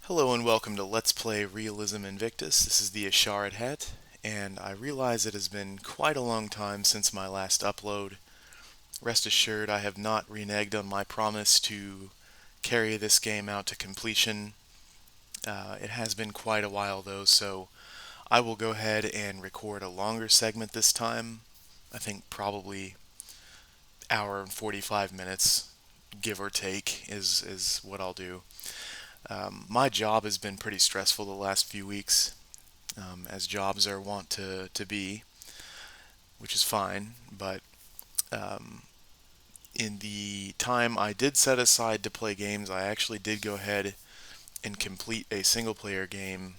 Hello and welcome to Let's Play Realism Invictus. This is the Shipyard hat, and I realize it has been quite a long time since my last upload. Rest assured, I have not reneged on my promise to carry this game out to completion. It has been quite a while though, so I will go ahead and record a longer segment this time. I think probably hour and 45 minutes, give or take, is what I'll do. My job has been pretty stressful the last few weeks, as jobs are wont to be, which is fine. But um, in the time I did set aside to play games, I actually did go ahead and complete a single player game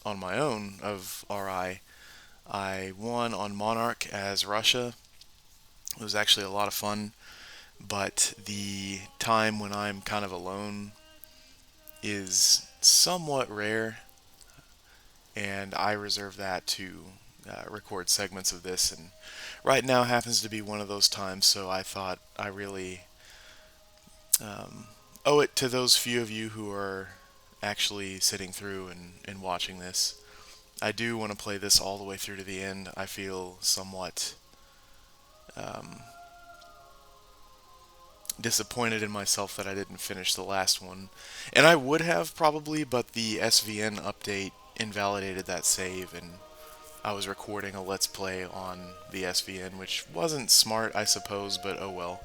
on my own of RI. I won on Monarch as Russia. It was actually a lot of fun, but the time when I'm kind of alone is somewhat rare, and I reserve that to record segments of this. And right now happens to be one of those times, so I thought I really um, owe it to those few of you who are actually sitting through and watching this. I do want to play this all the way through to the end. I feel somewhat um, disappointed in myself that I didn't finish the last one. And I would have probably, but the SVN update invalidated that save, and I was recording a Let's Play on the SVN, which wasn't smart, I suppose, but oh well.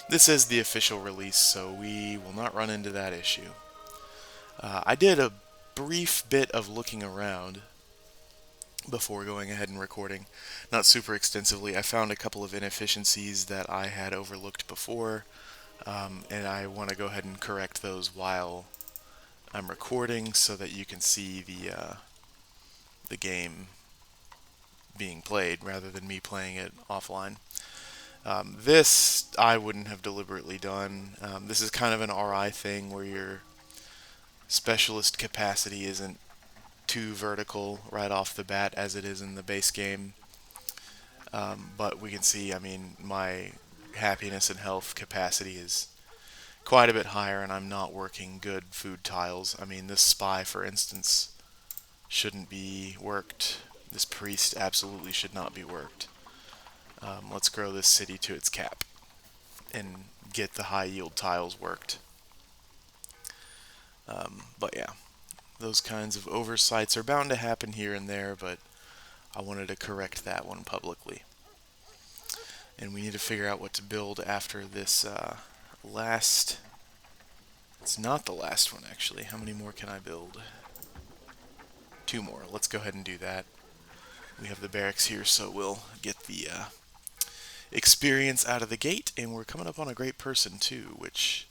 This is the official release, so we will not run into that issue. I did a brief bit of looking around before going ahead and recording. Not super extensively. I found a couple of inefficiencies that I had overlooked before, and I want to go ahead and correct those while I'm recording so that you can see the game being played rather than me playing it offline. This I wouldn't have deliberately done. This is kind of an RI thing where your specialist capacity isn't too vertical right off the bat as it is in the base game. But we can see, I mean, my happiness and health capacity is quite a bit higher, and I'm not working good food tiles. I mean, this spy, for instance, shouldn't be worked. This priest absolutely should not be worked. Let's grow this city to its cap and get the high yield tiles worked. But yeah, those kinds of oversights are bound to happen here and there, but I wanted to correct that one publicly. And we need to figure out what to build after this last. It's not the last one, actually. How many more can I build? Two more. Let's go ahead and do that. We have the barracks here, so we'll get the experience out of the gate, and we're coming up on a great person, too, which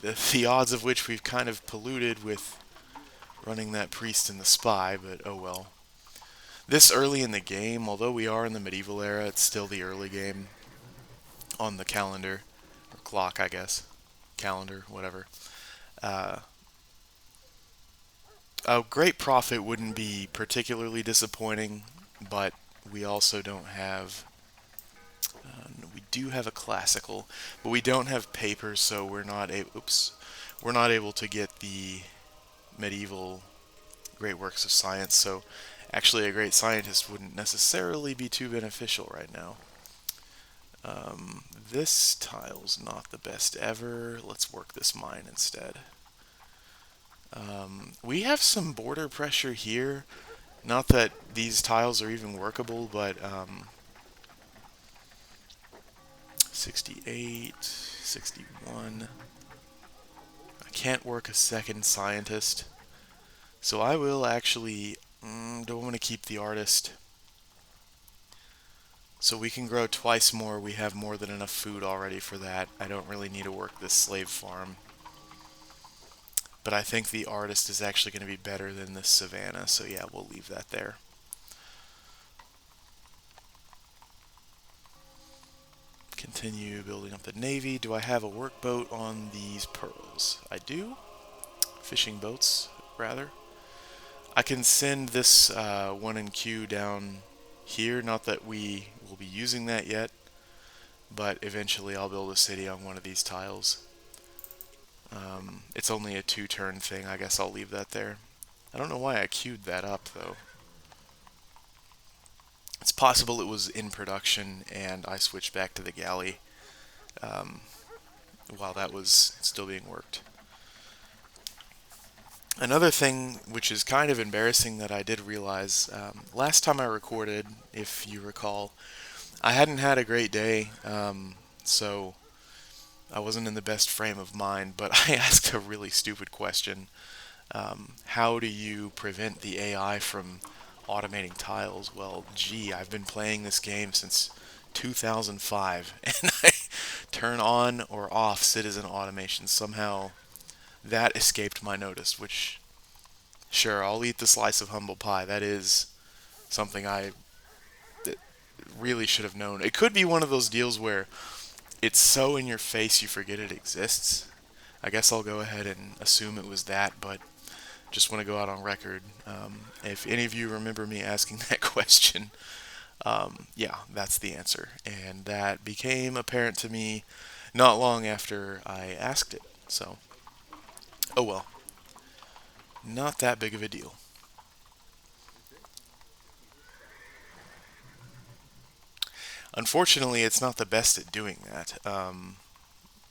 the odds of which we've kind of polluted with running that priest and the spy, but oh well. This early in the game, although we are in the medieval era, it's still the early game on the calendar, or clock, I guess. Calendar, whatever. Uh, a great profit wouldn't be particularly disappointing, but we also don't have. We do have a classical, but we don't have paper, so we're not able. Oops, we're not able to get the medieval great works of science. So, actually, a great scientist wouldn't necessarily be too beneficial right now. This tile's not the best ever. Let's work this mine instead. We have some border pressure here. Not that these tiles are even workable, but 68, 61. I can't work a second scientist. So I will actually, don't want to keep the artist. So we can grow twice more. We have more than enough food already for that. I don't really need to work this slave farm. But I think the artist is actually going to be better than this savannah, so yeah, we'll leave that there. Continue building up the navy. Do I have a workboat on these pearls? I do. Fishing boats, rather. I can send this one in queue down here. Not that we will be using that yet, but eventually I'll build a city on one of these tiles. It's only a two-turn thing. I guess I'll leave that there. I don't know why I queued that up, though. It's possible it was in production and I switched back to the galley um, while that was still being worked. Another thing which is kind of embarrassing that I did realize last time I recorded, if you recall, I hadn't had a great day, so I wasn't in the best frame of mind, but I asked a really stupid question. How do you prevent the AI from automating tiles? Well, gee, I've been playing this game since 2005, and I turn on or off citizen automation. Somehow that escaped my notice, which, sure, I'll eat the slice of humble pie. That is something I really should have known. It could be one of those deals where it's so in your face you forget it exists. I guess I'll go ahead and assume it was that, but just want to go out on record. If any of you remember me asking that question, yeah, that's the answer. And that became apparent to me not long after I asked it. So, oh well, not that big of a deal. Unfortunately, it's not the best at doing that.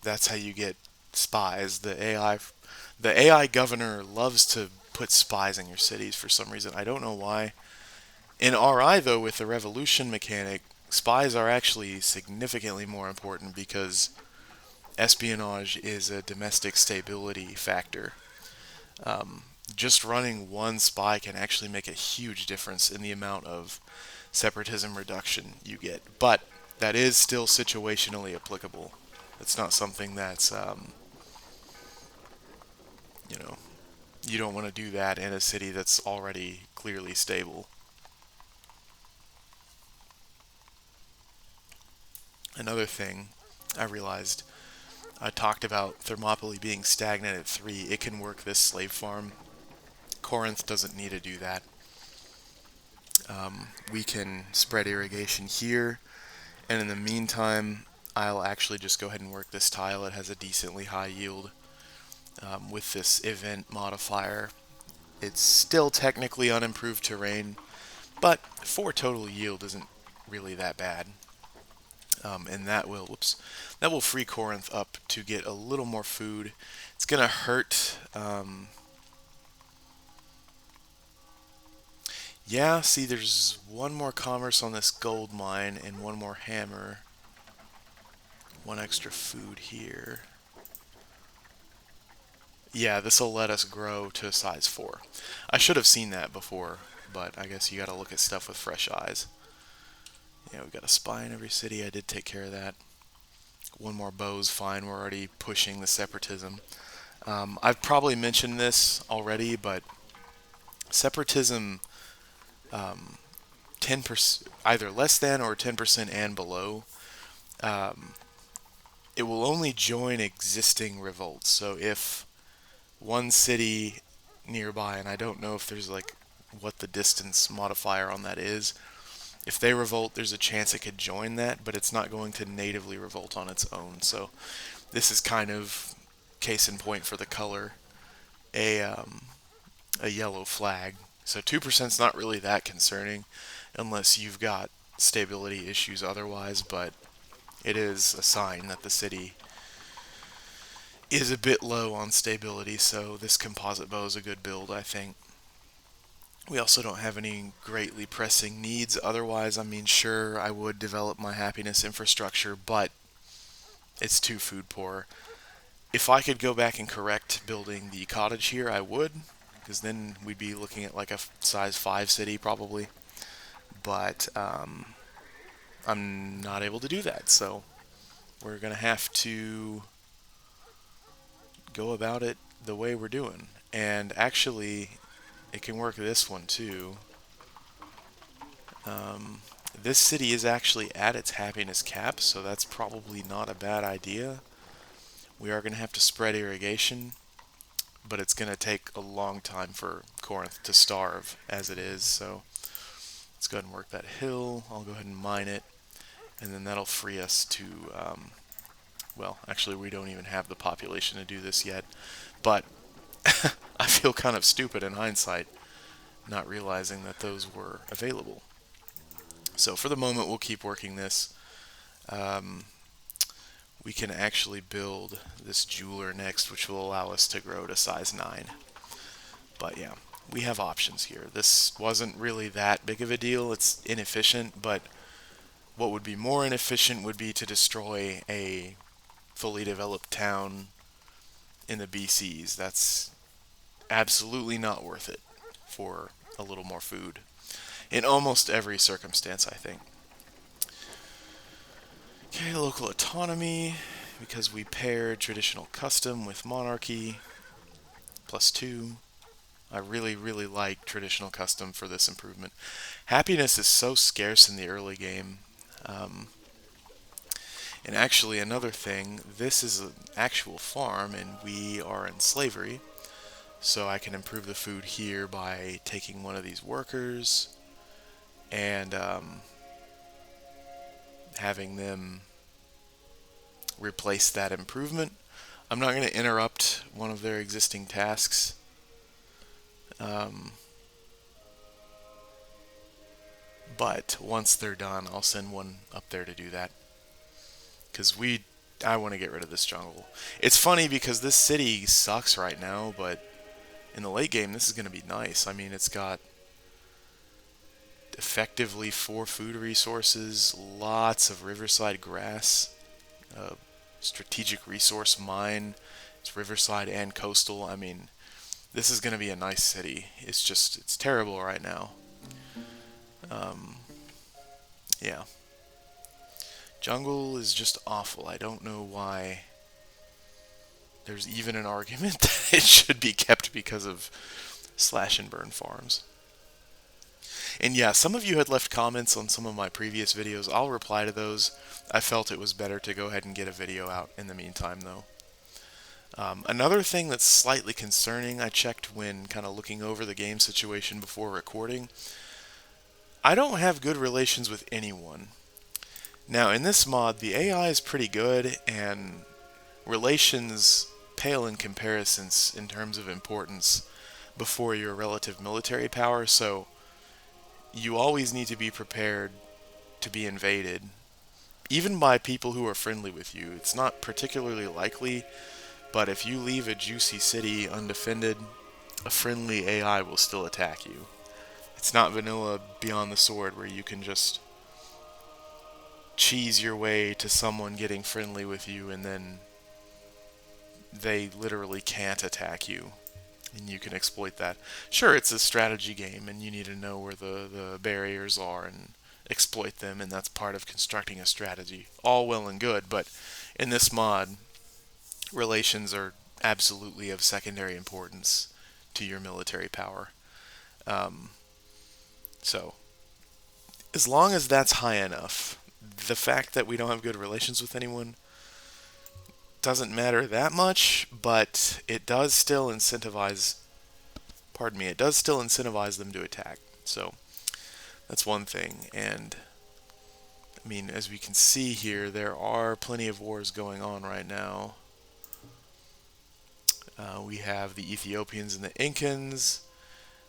That's how you get spies. The AI governor loves to put spies in your cities for some reason. I don't know why. In RI though, with the revolution mechanic, spies are actually significantly more important because espionage is a domestic stability factor. Um, just running one spy can actually make a huge difference in the amount of separatism reduction you get. But that is still situationally applicable. It's not something that's, you know, you don't want to do that in a city that's already clearly stable. Another thing I realized, I talked about Thermopylae being stagnant at 3. It can work this slave farm. Corinth doesn't need to do that. We can spread irrigation here, and in the meantime, I'll actually just go ahead and work this tile. It has a decently high yield with this event modifier. It's still technically unimproved terrain, but 4 total yield isn't really that bad. And that will free Corinth up to get a little more food. It's gonna hurt. Yeah, see, there's one more commerce on this gold mine and one more hammer. One extra food here. Yeah, this will let us grow to size 4. I should have seen that before, but I guess you gotta look at stuff with fresh eyes. Yeah, we got a spy in every city. I did take care of that. One more bow's fine. We're already pushing the separatism. I've probably mentioned this already, but separatism, 10%, either less than or 10% and below, um, it will only join existing revolts. So if one city nearby, and I don't know if there's like what the distance modifier on that is, if they revolt, there's a chance it could join that, but it's not going to natively revolt on its own. So this is kind of case in point for the color, a a yellow flag. So 2% is not really that concerning unless you've got stability issues otherwise, but it is a sign that the city is a bit low on stability, so this composite bow is a good build, I think. We also don't have any greatly pressing needs otherwise. I mean, sure, I would develop my happiness infrastructure, but it's too food poor. If I could go back and correct building the cottage here, I would, because then we'd be looking at like a size 5 city probably. But I'm not able to do that, so we're going to have to go about it the way we're doing. And actually, it can work this one too. Um, this city is actually at its happiness cap, so that's probably not a bad idea. We are going to have to spread irrigation, but it's going to take a long time for Corinth to starve as it is, so let's go ahead and work that hill. I'll go ahead and mine it, and then that'll free us to well, actually, we don't even have the population to do this yet. But I feel kind of stupid in hindsight, not realizing that those were available. So for the moment, we'll keep working this. Um, we can actually build this jeweler next, which will allow us to grow to size 9. But yeah, we have options here. This wasn't really that big of a deal. It's inefficient, but what would be more inefficient would be to destroy a fully developed town in the BCs. That's absolutely not worth it for a little more food. In almost every circumstance, I think. Okay, local autonomy, because we paired traditional custom with monarchy, +2. I really, really like traditional custom for this improvement. Happiness is so scarce in the early game. Um, and actually, another thing, this is an actual farm, and we are in slavery. So I can improve the food here by taking one of these workers and having them replace that improvement. I'm not going to interrupt one of their existing tasks. But once they're done, I'll send one up there to do that. Because I want to get rid of this jungle. It's funny because this city sucks right now, but in the late game, this is going to be nice. I mean, it's got effectively 4 food resources, lots of riverside grass, strategic resource mine. It's riverside and coastal. I mean, this is going to be a nice city. It's terrible right now. Yeah. Jungle is just awful. I don't know why there's even an argument that it should be kept because of slash and burn farms. And yeah, some of you had left comments on some of my previous videos. I'll reply to those. I felt it was better to go ahead and get a video out in the meantime, though. Another thing that's slightly concerning, I checked when kind of looking over the game situation before recording. I don't have good relations with anyone. Now, in this mod, the AI is pretty good, and relations pale in comparisons in terms of importance before your relative military power, so you always need to be prepared to be invaded, even by people who are friendly with you. It's not particularly likely, but if you leave a juicy city undefended, a friendly AI will still attack you. It's not vanilla Beyond the Sword where you can just cheese your way to someone getting friendly with you and then they literally can't attack you. And you can exploit that. Sure, it's a strategy game and you need to know where the barriers are and exploit them, and that's part of constructing a strategy. All well and good, but in this mod, relations are absolutely of secondary importance to your military power. So, as long as that's high enough, the fact that we don't have good relations with anyone doesn't matter that much, but it does still incentivize, it does still incentivize them to attack. So, that's one thing. And, I mean, as we can see here, there are plenty of wars going on right now. We have the Ethiopians and the Incans,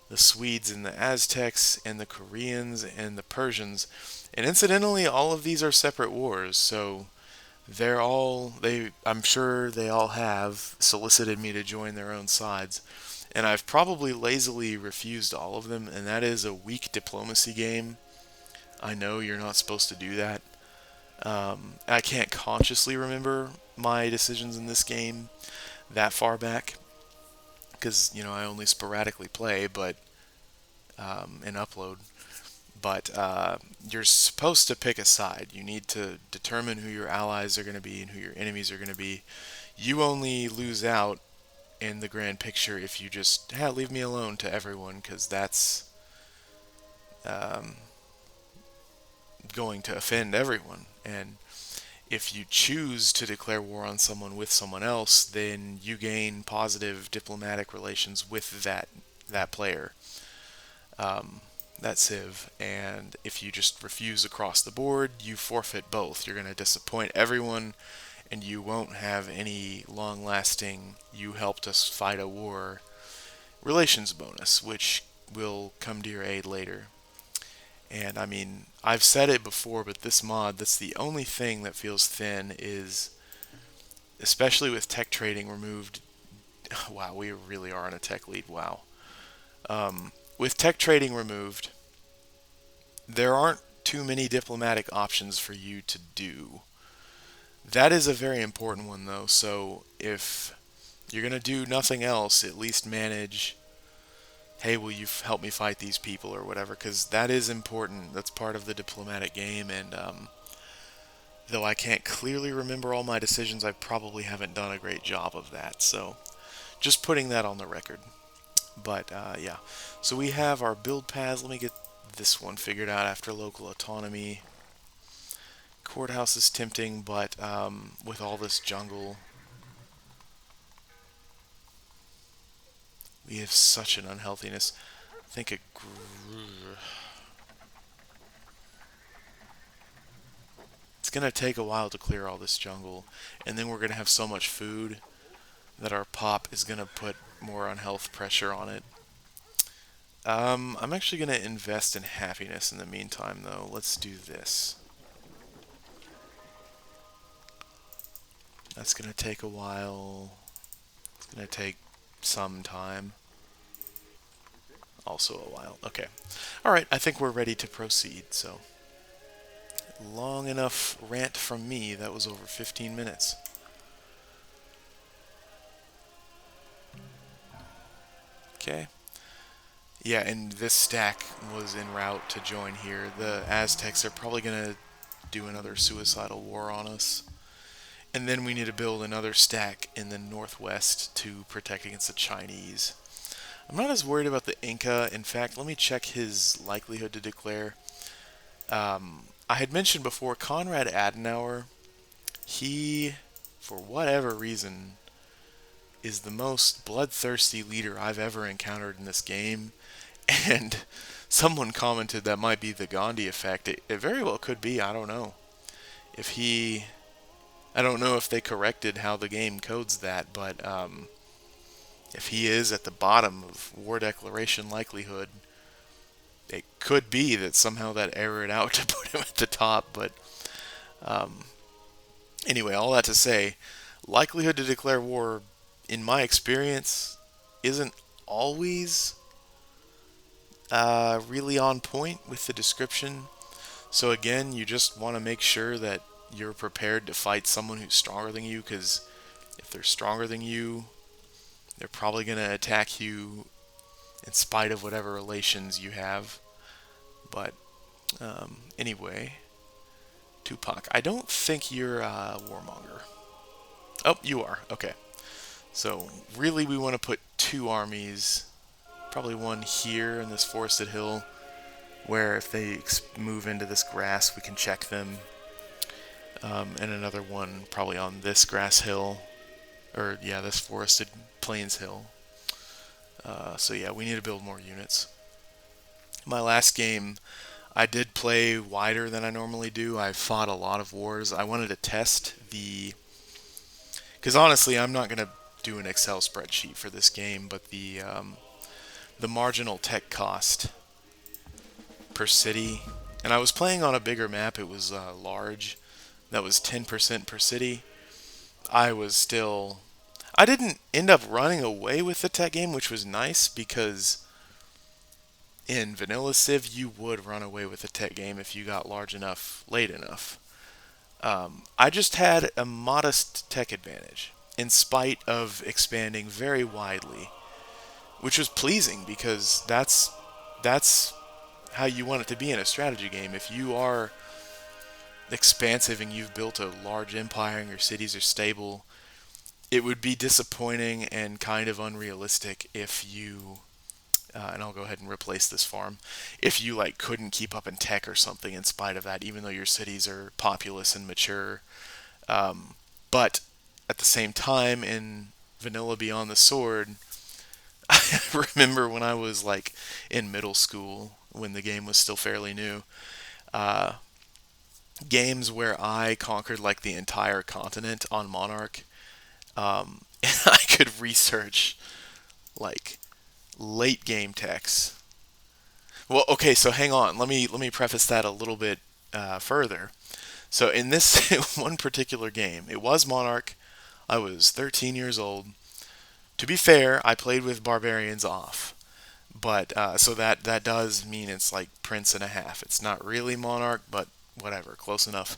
the Swedes and the Aztecs, and the Koreans and the Persians. And incidentally, all of these are separate wars, so I'm sure they all have solicited me to join their own sides. And I've probably lazily refused all of them, and that is a weak diplomacy game. I know you're not supposed to do that. I can't consciously remember my decisions in this game that far back, because, I only sporadically play, but and upload. But you're supposed to pick a side. You need to determine who your allies are going to be and who your enemies are going to be. You only lose out in the grand picture if you just leave me alone to everyone, because that's going to offend everyone. And if you choose to declare war on someone with someone else, then you gain positive diplomatic relations with that player, that civ. And if you just refuse across the board, you forfeit both. You're going to disappoint everyone, and you won't have any long lasting, you helped us fight a war relations bonus, which will come to your aid later. And I mean, I've said it before, but this mod, that's the only thing that feels thin is, especially with tech trading removed. Wow, we really are in a tech lead. Wow. With tech trading removed, there aren't too many diplomatic options for you to do. That is a very important one, though. So if you're going to do nothing else, at least manage, hey, will you help me fight these people or whatever? Because that is important. That's part of the diplomatic game. And though I can't clearly remember all my decisions, I probably haven't done a great job of that. So just putting that on the record. But yeah, so we have our build paths. Let me get this one figured out after local autonomy. Courthouse is tempting, but with all this jungle, we have such an unhealthiness. I think it's going to take a while to clear all this jungle, and then we're going to have so much food that our pop is going to put more unhealth pressure on it. I'm actually going to invest in happiness in the meantime, though. Let's do this. That's going to take a while. It's going to take some time. Also a while. Okay. Alright, I think we're ready to proceed, so. Long enough rant from me. That was over 15 minutes. Okay. Yeah, and this stack was en route to join here. The Aztecs are probably going to do another suicidal war on us. And then we need to build another stack in the northwest to protect against the Chinese. I'm not as worried about the Inca. In fact, let me check his likelihood to declare. I had mentioned before, Konrad Adenauer, he, for whatever reason, is the most bloodthirsty leader I've ever encountered in this game. And someone commented that might be the Gandhi effect. It very well could be, I don't know. I don't know if they corrected how the game codes that, but if he is at the bottom of war declaration likelihood, it could be that somehow that errored out to put him at the top. But anyway, all that to say, likelihood to declare war, in my experience, isn't always really on point with the description. So again, you just want to make sure that you're prepared to fight someone who's stronger than you, because if they're stronger than you, they're probably going to attack you in spite of whatever relations you have. But anyway, Tupac, I don't think you're a warmonger. Oh, you are. Okay. So really we want to put two armies, probably one here in this forested hill, where if they move into this grass we can check them, and another one probably on this grass hill, or yeah, this forested plains hill. So yeah, we need to build more units. My last game, I did play wider than I normally do. I fought a lot of wars. I wanted to test because honestly, I'm not going to do an Excel spreadsheet for this game, but the marginal tech cost per city, and I was playing on a bigger map. It was large. That was 10% per city. I didn't end up running away with the tech game, which was nice, because in vanilla Civ you would run away with the tech game if you got large enough late enough. I just had a modest tech advantage in spite of expanding very widely, which was pleasing because that's how you want it to be in a strategy game. If you are expansive and you've built a large empire and your cities are stable, it would be disappointing and kind of unrealistic if you and I'll go ahead and replace this farm, if you like couldn't keep up in tech or something in spite of that, even though your cities are populous and mature. But at the same time, in Vanilla Beyond the Sword, I remember when I was like in middle school, when the game was still fairly new, games where I conquered like the entire continent on Monarch, and I could research like late game techs. Well, okay, so hang on. Let me preface that a little bit further. So in this one particular game, it was Monarch. I was 13 years old. To be fair, I played with barbarians off, but so that does mean it's like Prince and a half. It's not really Monarch, but whatever, close enough.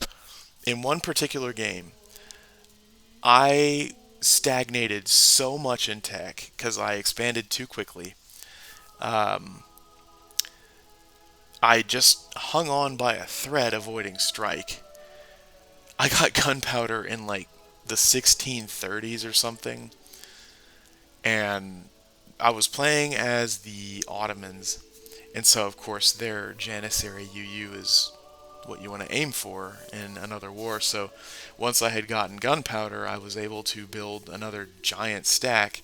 In one particular game, I stagnated so much in tech because I expanded too quickly. Um, I just hung on by a thread avoiding strike. I got gunpowder in like the 1630s or something, and I was playing as the Ottomans, and so of course their Janissary UU is what you want to aim for in another war. So once I had gotten gunpowder, I was able to build another giant stack,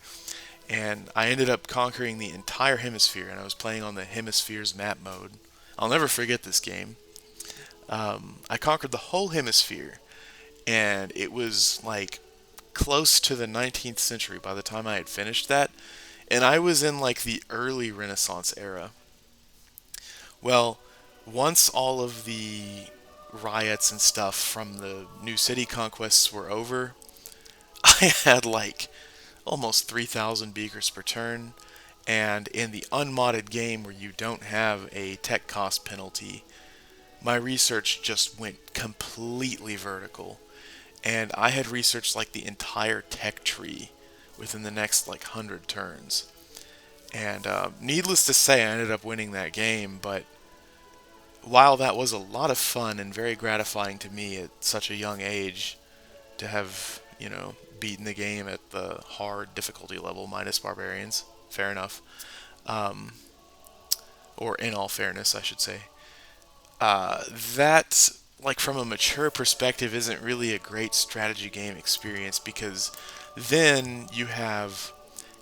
and I ended up conquering the entire hemisphere, and I was playing on the Hemispheres map mode. I'll never forget this game. I conquered the whole hemisphere, and it was like close to the 19th century by the time I had finished that, and I was in like the early Renaissance era. Well, once all of the riots and stuff from the new city conquests were over, I had like almost 3,000 beakers per turn, and in the unmodded game where you don't have a tech cost penalty, my research just went completely vertical. And I had researched like the entire tech tree within the next like 100 turns. And needless to say, I ended up winning that game, but while that was a lot of fun and very gratifying to me at such a young age to have, beaten the game at the hard difficulty level minus barbarians, fair enough, um, or in all fairness, I should say, that, like, from a mature perspective, isn't really a great strategy game experience because then you have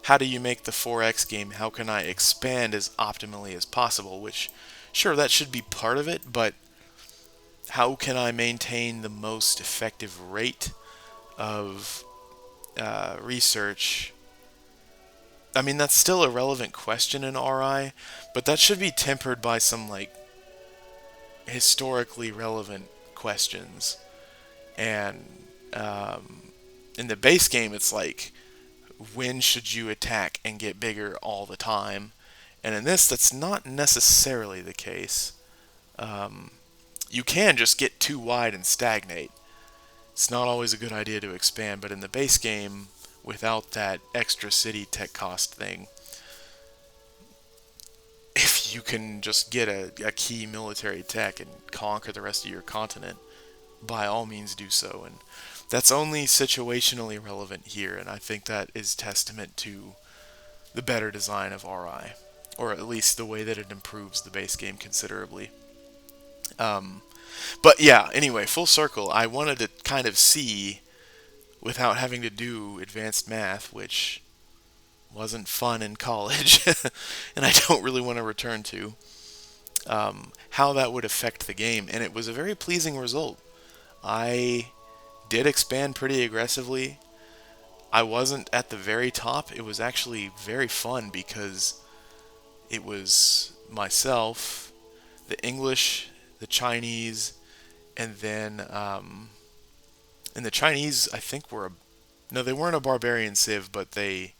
how do you make the 4X game? How can I expand as optimally as possible? Which, sure, that should be part of it, but how can I maintain the most effective rate of research? I mean, that's still a relevant question in RI, but that should be tempered by some, like, historically relevant questions. And in the base game, it's like, when should you attack and get bigger all the time? And in this, that's not necessarily the case. Um, you can just get too wide and stagnate. It's not always a good idea to expand, but in the base game, without that extra city tech cost thing, if you can just get a key military tech and conquer the rest of your continent, by all means do so. And that's only situationally relevant here, and I think that is testament to the better design of RI, or at least the way that it improves the base game considerably. Um, but yeah, anyway, full circle, I wanted to kind of see, without having to do advanced math, which wasn't fun in college, and I don't really want to return to, how that would affect the game, and it was a very pleasing result. I did expand pretty aggressively. I wasn't at the very top. It was actually very fun because it was myself, the English, the Chinese, and then and the Chinese I think were no, they weren't a barbarian civ, but they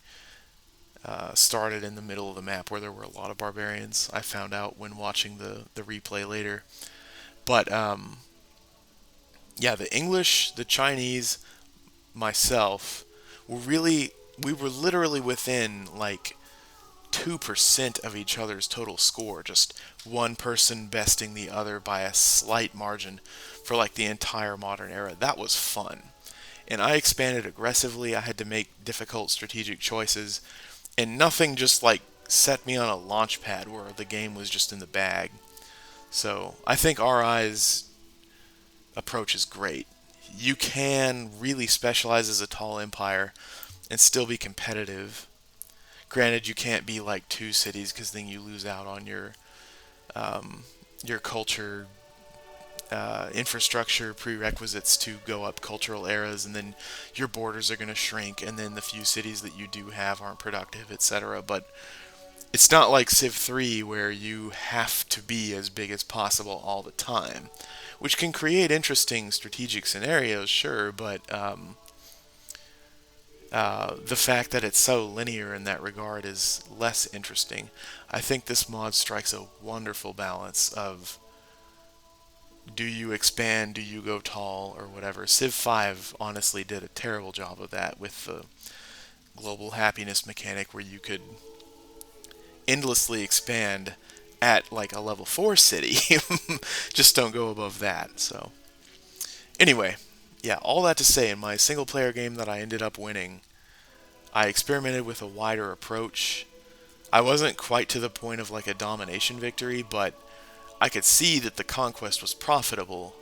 started in the middle of the map where there were a lot of barbarians. I found out when watching the replay later. But yeah, the English, the Chinese, myself we were literally within like 2% of each other's total score, just one person besting the other by a slight margin for like the entire modern era. That was fun. And I expanded aggressively. I had to make difficult strategic choices, and nothing just like set me on a launch pad where the game was just in the bag. So I think RI's approach is great. You can really specialize as a tall empire and still be competitive. Granted, you can't be like two cities because then you lose out on um, your culture infrastructure prerequisites to go up cultural eras, and then your borders are going to shrink, and then the few cities that you do have aren't productive, etc. But it's not like Civ 3 where you have to be as big as possible all the time, which can create interesting strategic scenarios, sure, but the fact that it's so linear in that regard is less interesting. I think this mod strikes a wonderful balance of, do you expand, do you go tall, or whatever. Civ 5 honestly did a terrible job of that with the global happiness mechanic where you could endlessly expand at like a level 4 city. Just don't go above that. So, anyway, yeah, all that to say, in my single player game that I ended up winning, I experimented with a wider approach. I wasn't quite to the point of like a domination victory, but I could see that the conquest was profitable.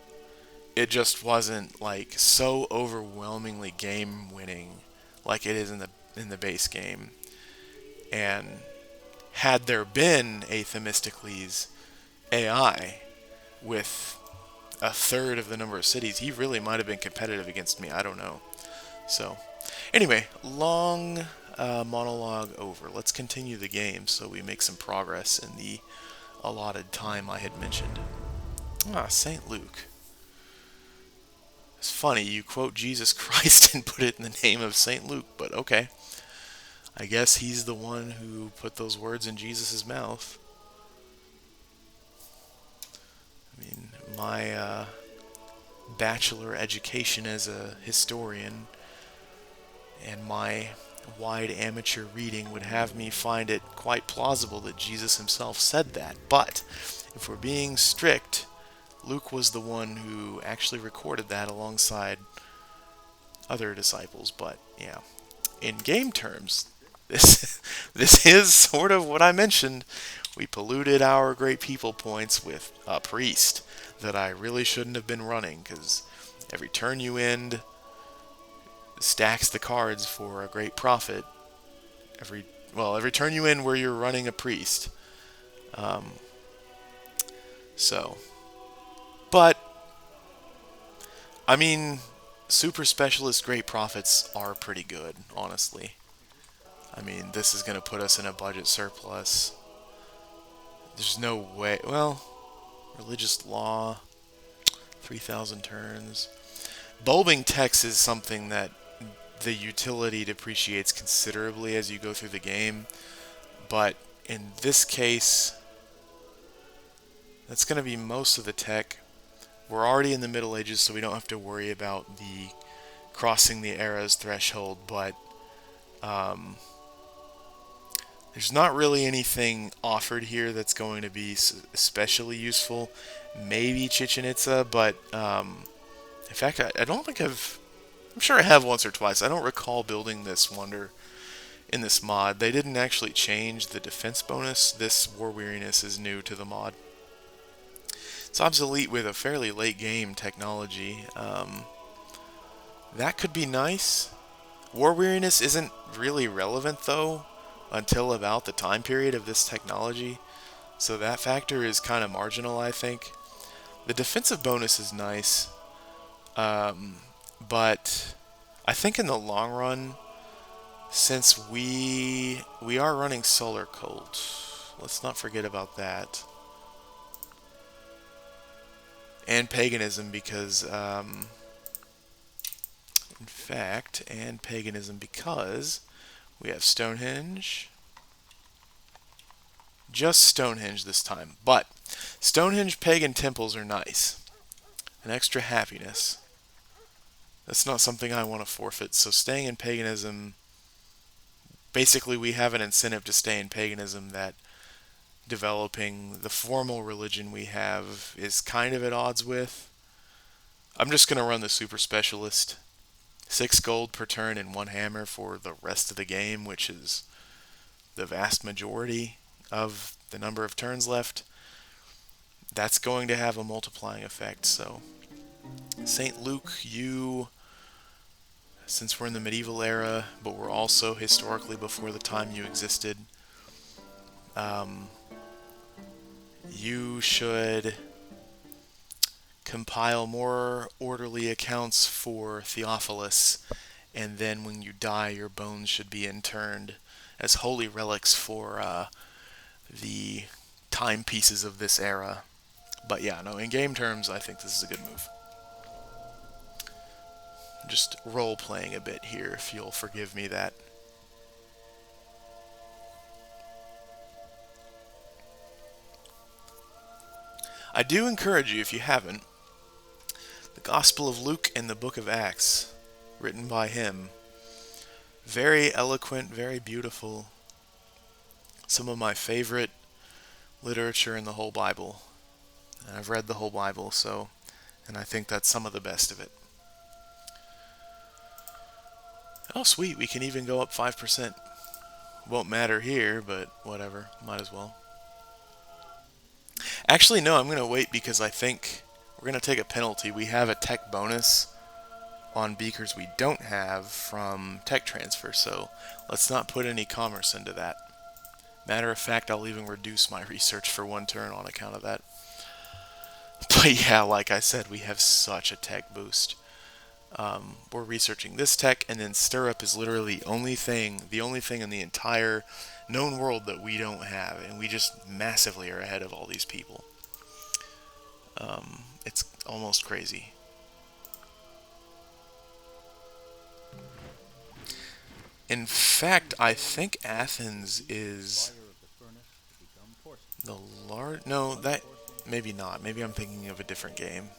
It just wasn't like so overwhelmingly game winning like it is in the base game. And had there been a Themistocles AI with a third of the number of cities, he really might have been competitive against me. I don't know. So, anyway, long monologue over. Let's continue the game so we make some progress in the allotted time I had mentioned. Ah, St. Luke. It's funny, you quote Jesus Christ and put it in the name of St. Luke, but okay. I guess he's the one who put those words in Jesus' mouth. I mean, my bachelor education as a historian and my wide amateur reading would have me find it quite plausible that Jesus himself said that. But if we're being strict, Luke was the one who actually recorded that alongside other disciples. But yeah, in game terms, this is sort of what I mentioned. We polluted our great people points with a priest that I really shouldn't have been running, because every turn you end stacks the cards for a great profit. Every turn you end where you're running a priest. So, but I mean, super specialist great profits are pretty good, honestly. I mean, this is going to put us in a budget surplus. There's no way. Well, religious law, 3,000 turns. Bulbing text is something that the utility depreciates considerably as you go through the game, but in this case, that's going to be most of the tech. We're already in the Middle Ages, so we don't have to worry about the crossing the eras threshold, but there's not really anything offered here that's going to be especially useful. Maybe Chichen Itza, but in fact, I don't think I'm sure I have once or twice. I don't recall building this wonder in this mod. They didn't actually change the defense bonus. This War Weariness is new to the mod. It's obsolete with a fairly late game technology. That could be nice. War Weariness isn't really relevant, though, until about the time period of this technology. So that factor is kind of marginal, I think. The defensive bonus is nice. But I think in the long run, since we are running Solar Cult, let's not forget about that. And Paganism, because, in fact, and Paganism because we have Stonehenge. Just Stonehenge this time. But Stonehenge pagan temples are nice. An extra happiness. That's not something I want to forfeit. So staying in paganism, basically we have an incentive to stay in paganism that developing the formal religion we have is kind of at odds with. I'm just going to run the super specialist. 6 gold per turn and 1 hammer for the rest of the game, which is the vast majority of the number of turns left. That's going to have a multiplying effect. So St. Luke, since we're in the medieval era, but we're also historically before the time you existed, you should compile more orderly accounts for Theophilus, and then when you die, your bones should be interned as holy relics for the timepieces of this era. But yeah, no, in game terms, I think this is a good move. Just role playing a bit here, if you'll forgive me that. I do encourage you, if you haven't, the Gospel of Luke and the Book of Acts, written by him. Very eloquent, very beautiful. Some of my favorite literature in the whole Bible. And I've read the whole Bible, and I think that's some of the best of it. Oh, sweet, we can even go up 5%. Won't matter here, but whatever, might as well. Actually, no, I'm going to wait because I think we're going to take a penalty. We have a tech bonus on beakers we don't have from tech transfer, so let's not put any commerce into that. Matter of fact, I'll even reduce my research for one turn on account of that. But yeah, like I said, we have such a tech boost. We're researching this tech, and then Stirrup is literally the only thing in the entire known world that we don't have, and we just massively are ahead of all these people. It's almost crazy. In fact, I think Athens is the large. No, that maybe not. Maybe I'm thinking of a different game.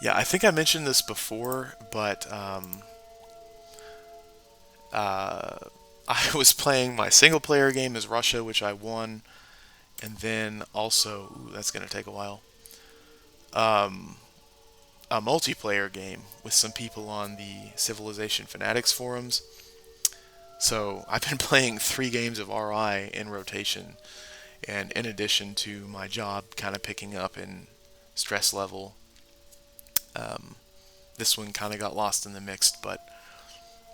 Yeah, I think I mentioned this before, but I was playing my single player game as Russia, which I won, and then also, ooh, that's going to take a while, a multiplayer game with some people on the Civilization Fanatics forums. So I've been playing 3 games of RI in rotation, and in addition to my job kind of picking up in stress level, this one kind of got lost in the mix, but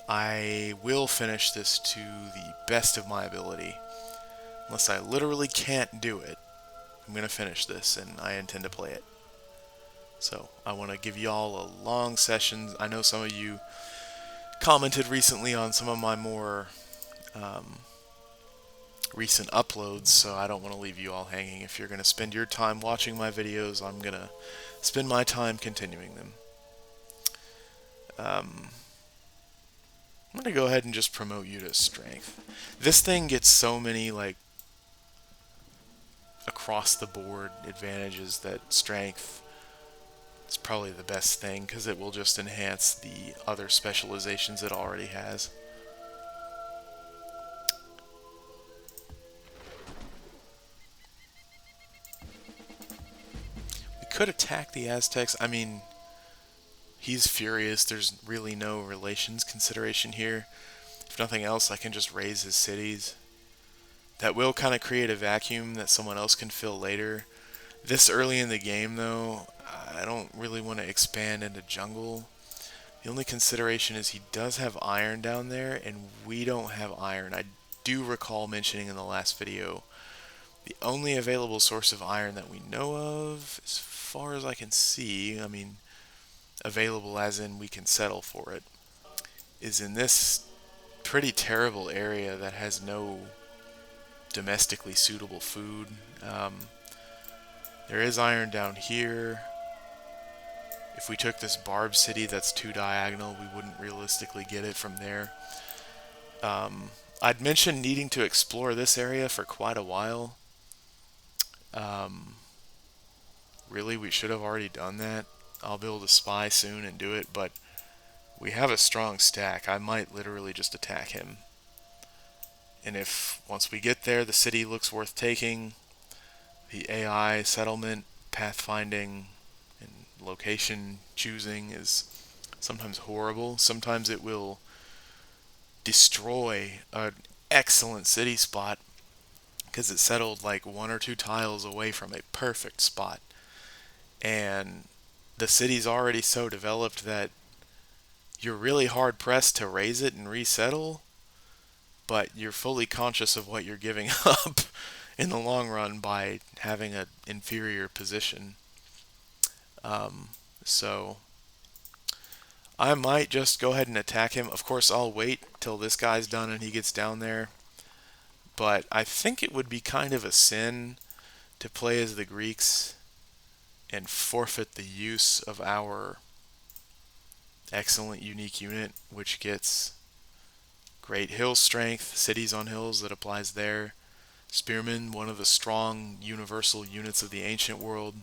I will finish this to the best of my ability. Unless I literally can't do it, I'm going to finish this, and I intend to play it. So I want to give y'all a long session. I know some of you commented recently on some of my more recent uploads, so I don't want to leave you all hanging. If you're going to spend your time watching my videos, I'm going to spend my time continuing them. I'm going to go ahead and just promote you to strength. This thing gets so many, like, across the board advantages that strength is probably the best thing, because it will just enhance the other specializations it already has. We could attack the Aztecs. I mean, he's furious. There's really no relations consideration here. If nothing else, I can just raise his cities. That will kind of create a vacuum that someone else can fill later. This early in the game, though, I don't really want to expand into jungle. The only consideration is he does have iron down there, and we don't have iron. I do recall mentioning in the last video, the only available source of iron that we know of, as far as I can see, I mean, available as in we can settle for it, is in this pretty terrible area that has no domestically suitable food. There is iron down here. If we took this Barb City that's 2 diagonal, we wouldn't realistically get it from there. I'd mentioned needing to explore this area for quite a while. Really, we should have already done that. I'll be able to spy soon and do it, but we have a strong stack. I might literally just attack him. And if, once we get there, the city looks worth taking, the AI settlement, pathfinding, and location choosing is sometimes horrible. Sometimes it will destroy an excellent city spot because it settled like 1 or 2 tiles away from a perfect spot. And the city's already so developed that you're really hard pressed to raise it and resettle, but you're fully conscious of what you're giving up in the long run by having an inferior position. So I might just go ahead and attack him. Of course, I'll wait till this guy's done and he gets down there. But I think it would be kind of a sin to play as the Greeks and forfeit the use of our excellent unique unit, which gets great hill strength, cities on hills that applies there. Spearman, one of the strong universal units of the ancient world.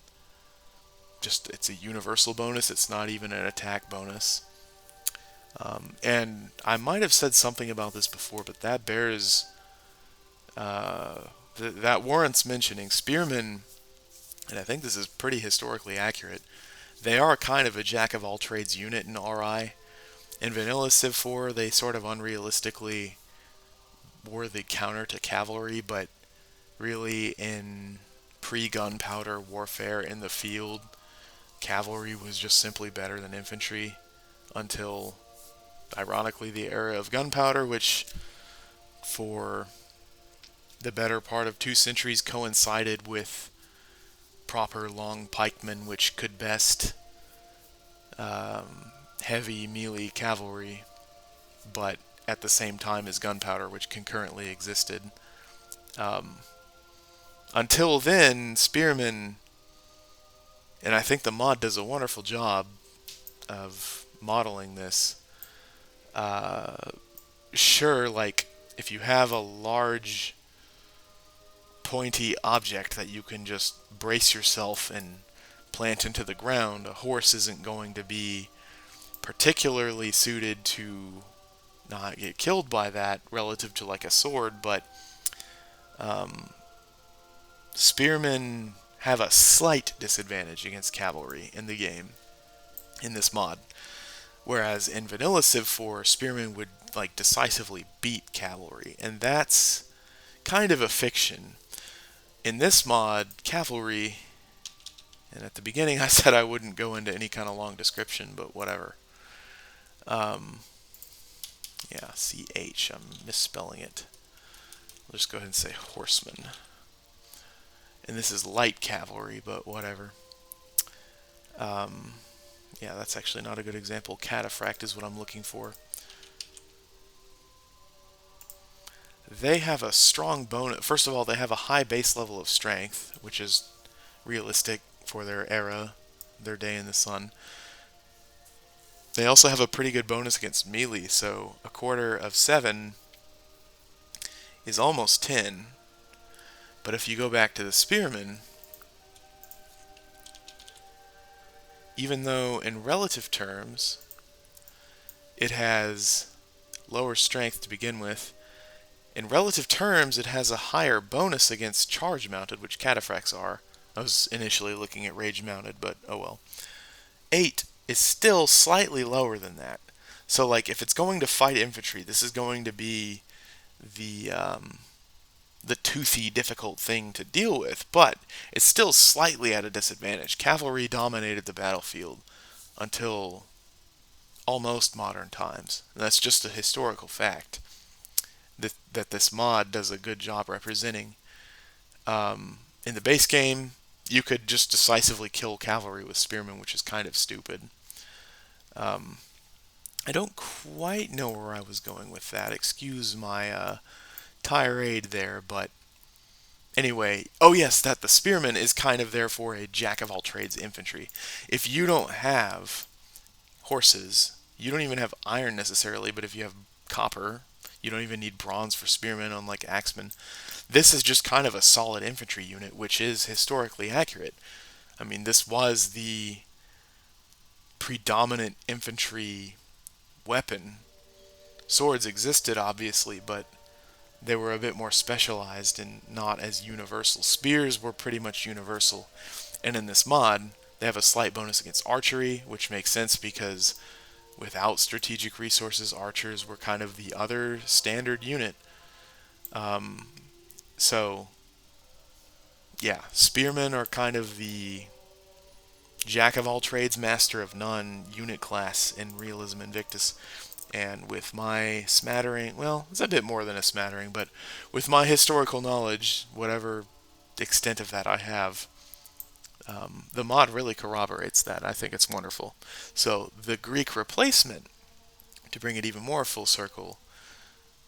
Just, it's a universal bonus, it's not even an attack bonus. And I might have said something about this before, but that bears, that warrants mentioning. Spearmen, and I think this is pretty historically accurate, they are kind of a jack of all trades unit in RI. In vanilla Civ 4, they sort of unrealistically were the counter to cavalry, but really in pre-gunpowder warfare in the field, cavalry was just simply better than infantry until, ironically, the era of gunpowder, which for the better part of 2 centuries coincided with proper long pikemen, which could best heavy melee cavalry, but at the same time as gunpowder, which concurrently existed. Until then, spearmen, and I think the mod does a wonderful job of modeling this. Sure, like, if you have a large pointy object that you can just brace yourself and plant into the ground, a horse isn't going to be particularly suited to not get killed by that relative to like a sword, but spearmen have a slight disadvantage against cavalry in the game, in this mod. Whereas in vanilla Civ 4, spearmen would like decisively beat cavalry, and that's kind of a fiction. In this mod, cavalry, and at the beginning I said I wouldn't go into any kind of long description, but whatever. Yeah, CH, I'm misspelling it. I'll just go ahead and say horsemen. And this is light cavalry, but whatever. Yeah, that's actually not a good example. Cataphract is what I'm looking for. They have a strong bonus. First of all, they have a high base level of strength, which is realistic for their era, their day in the sun. They also have a pretty good bonus against melee, so a quarter of 7 is almost 10. But if you go back to the spearmen, even though in relative terms it has lower strength to begin with, in relative terms it has a higher bonus against charge mounted, which cataphracts are. I was initially looking at rage mounted, but oh well. 8 is still slightly lower than that. So like if it's going to fight infantry, this is going to be the toothy, difficult thing to deal with, but it's still slightly at a disadvantage. Cavalry dominated the battlefield until almost modern times. And that's just a historical fact that this mod does a good job representing. In the base game, you could just decisively kill cavalry with spearmen, which is kind of stupid. I don't quite know where I was going with that. Excuse my tirade there, but anyway, oh yes, that the spearman is kind of therefore a jack of all trades infantry. If you don't have horses, you don't even have iron necessarily, but if you have copper, you don't even need bronze for spearmen, unlike axemen. This is just kind of a solid infantry unit, which is historically accurate. I mean, this was the predominant infantry weapon. Swords existed, obviously, but they were a bit more specialized and not as universal. Spears were pretty much universal. And in this mod, they have a slight bonus against archery, which makes sense because without strategic resources, archers were kind of the other standard unit. So, yeah, spearmen are kind of the jack of all trades, master of none unit class in Realism Invictus. And with my smattering, well, it's a bit more than a smattering, but with my historical knowledge, whatever extent of that I have, The mod really corroborates that. I think it's wonderful. So the Greek replacement, to bring it even more full circle,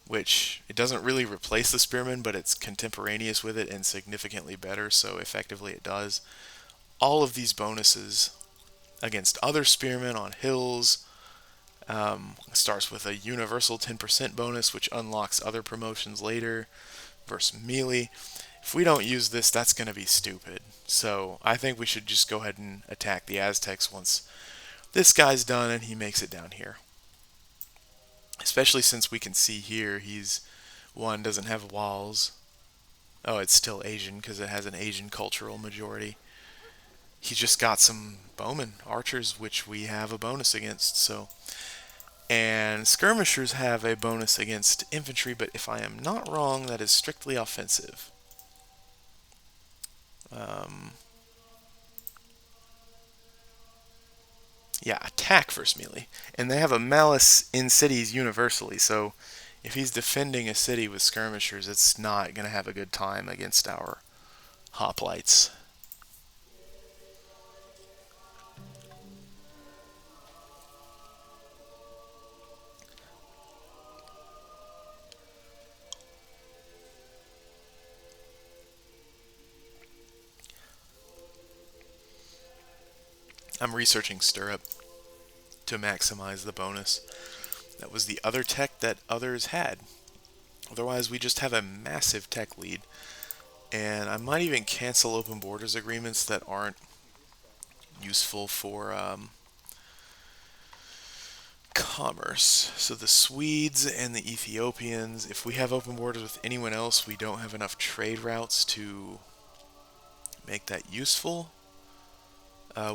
which it doesn't really replace the Spearman, but it's contemporaneous with it and significantly better, so effectively it does. All of these bonuses against other Spearmen on hills starts with a universal 10% bonus, which unlocks other promotions later, versus melee. If we don't use this, that's going to be stupid. So I think we should just go ahead and attack the Aztecs once this guy's done and he makes it down here. Especially since we can see here he's one doesn't have walls. Oh, it's still Asian because it has an Asian cultural majority. He's just got some bowmen, archers, which we have a bonus against. So, and skirmishers have a bonus against infantry, but if I am not wrong, that is strictly offensive. Yeah, attack versus melee. And they have a malice in cities universally, so if he's defending a city with skirmishers, it's not going to have a good time against our hoplites. I'm researching Stirrup to maximize the bonus. That was the other tech that others had. Otherwise, we just have a massive tech lead. And I might even cancel open borders agreements that aren't useful for commerce. So the Swedes and the Ethiopians, if we have open borders with anyone else, we don't have enough trade routes to make that useful.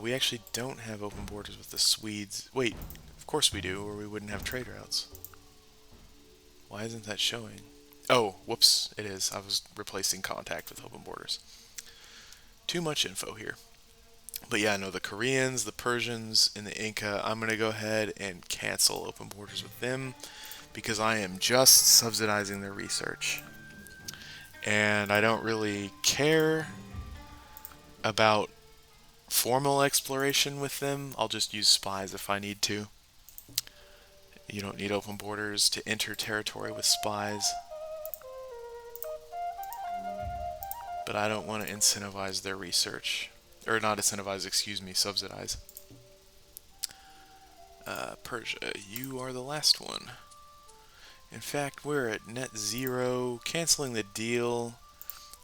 We actually don't have open borders with the Swedes. Wait, of course we do, or we wouldn't have trade routes. Why isn't that showing? Oh, whoops, it is. I was replacing contact with open borders. Too much info here. But yeah, no, the Koreans, the Persians, and the Inca, I'm going to go ahead and cancel open borders with them because I am just subsidizing their research. And I don't really care about formal exploration with them. I'll just use spies if I need to. You don't need open borders to enter territory with spies. But I don't want to incentivize their research. Or not incentivize, excuse me, subsidize. Persia, you are the last one. In fact, we're at net zero. Canceling the deal.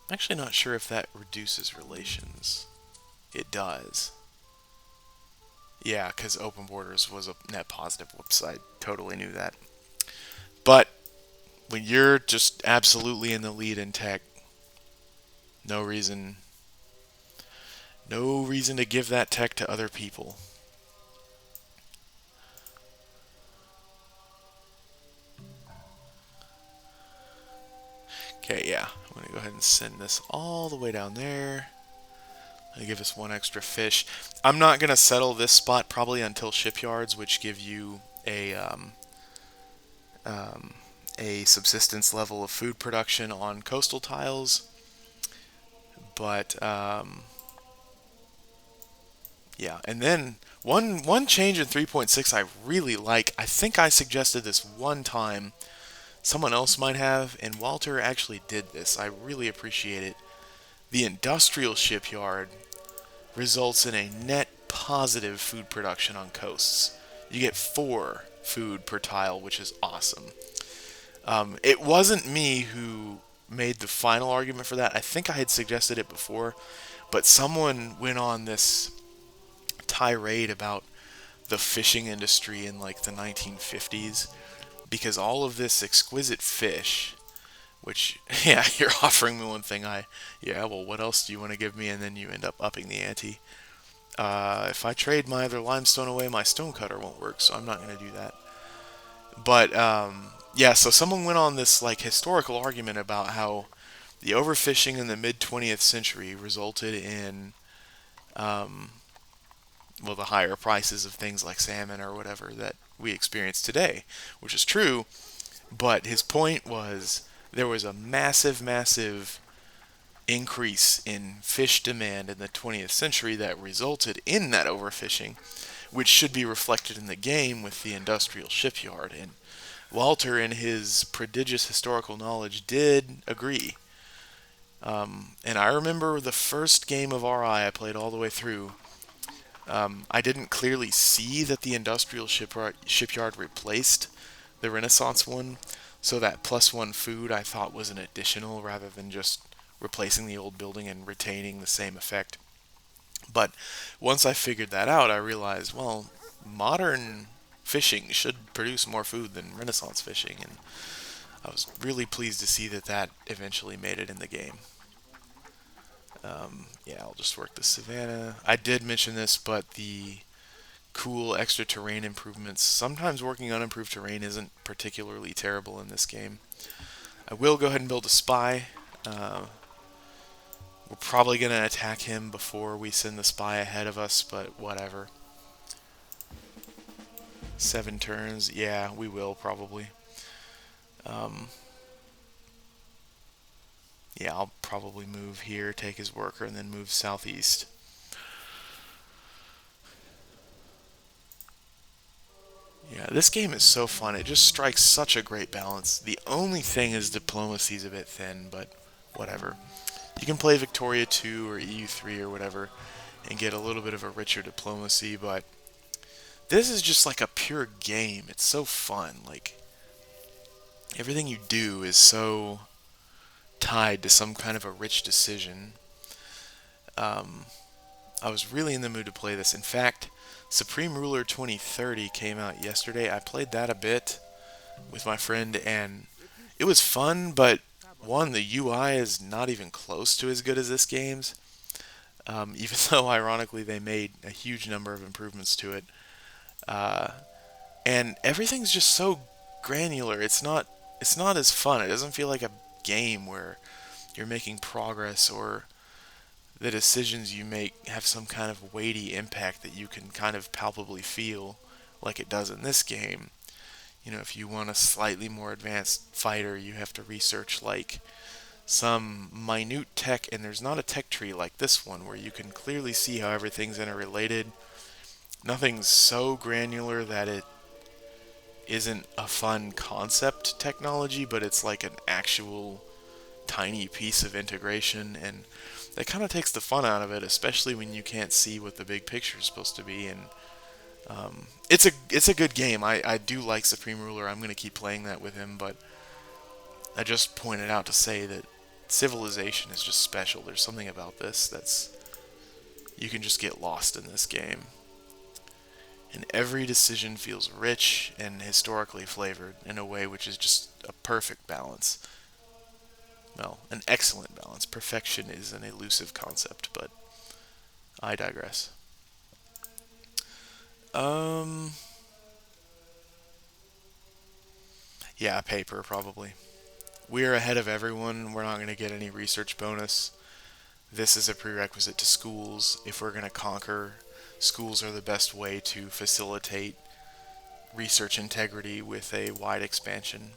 I'm actually not sure if that reduces relations. It does. Yeah, because open borders was a net positive. Whoops, I totally knew that. But when you're just absolutely in the lead in tech, no reason to give that tech to other people. Okay, yeah, I'm going to go ahead and send this all the way down there. They give us one extra fish. I'm not going to settle this spot probably until shipyards, which give you a subsistence level of food production on coastal tiles. But yeah, and then one change in 3.6 I really like. I think I suggested this one time. Someone else might have, and Walter actually did this. I really appreciate it. The industrial shipyard results in a net positive food production on coasts. You get 4 food per tile, which is awesome. It wasn't me who made the final argument for that. I think I had suggested it before, but someone went on this tirade about the fishing industry in like the 1950s because all of this exquisite fish, which, yeah, you're offering me one thing, yeah, well, what else do you want to give me? And then you end up upping the ante. If I trade my other limestone away, my stonecutter won't work, so I'm not going to do that. But, yeah, so someone went on this, like, historical argument about how the overfishing in the mid-20th century resulted in, well, the higher prices of things like salmon or whatever that we experience today, which is true, but his point was there was a massive increase in fish demand in the 20th century that resulted in that overfishing, which should be reflected in the game with the industrial shipyard. And Walter, in his prodigious historical knowledge, did agree. And I remember the first game of RI I played all the way through. I didn't clearly see that the industrial shipyard replaced the Renaissance one, so that +1 food I thought was an additional rather than just replacing the old building and retaining the same effect. But once I figured that out, I realized, well, modern fishing should produce more food than Renaissance fishing, and I was really pleased to see that that eventually made it in the game. Yeah, I'll just work the savannah. I did mention this, but the cool extra terrain improvements, sometimes working on improved terrain isn't particularly terrible in this game. I will go ahead and build a spy. We're probably going to attack him before we send the spy ahead of us, but whatever. 7 turns. Yeah, we will probably. Yeah, I'll probably move here, take his worker, and then move southeast. Yeah, this game is so fun. It just strikes such a great balance. The only thing is diplomacy's a bit thin, but whatever. You can play Victoria 2 or EU3 or whatever and get a little bit of a richer diplomacy, but this is just like a pure game. It's so fun. Like, everything you do is so tied to some kind of a rich decision. I was really in the mood to play this. In fact, Supreme Ruler 2030 came out yesterday. I played that a bit with my friend, and it was fun, but one, the UI is not even close to as good as this game's. Even though, ironically, they made a huge number of improvements to it. And everything's just so granular. It's not as fun. It doesn't feel like a game where you're making progress or the decisions you make have some kind of weighty impact that you can kind of palpably feel like it does in this game. You know, if you want a slightly more advanced fighter, you have to research like some minute tech, and there's not a tech tree like this one where you can clearly see how everything's interrelated. Nothing's so granular that it isn't a fun concept technology, but it's like an actual tiny piece of integration, and that kind of takes the fun out of it, especially when you can't see what the big picture is supposed to be. And it's a good game. I do like Supreme Ruler. I'm going to keep playing that with him, but I just pointed out to say that Civilization is just special. There's something about this that's you can just get lost in this game. And every decision feels rich and historically flavored in a way which is just a perfect balance. Well, an excellent balance. Perfection is an elusive concept, but I digress. Yeah, paper, probably. We're ahead of everyone. We're not going to get any research bonus. This is a prerequisite to schools. If we're going to conquer, schools are the best way to facilitate research integrity with a wide expansion.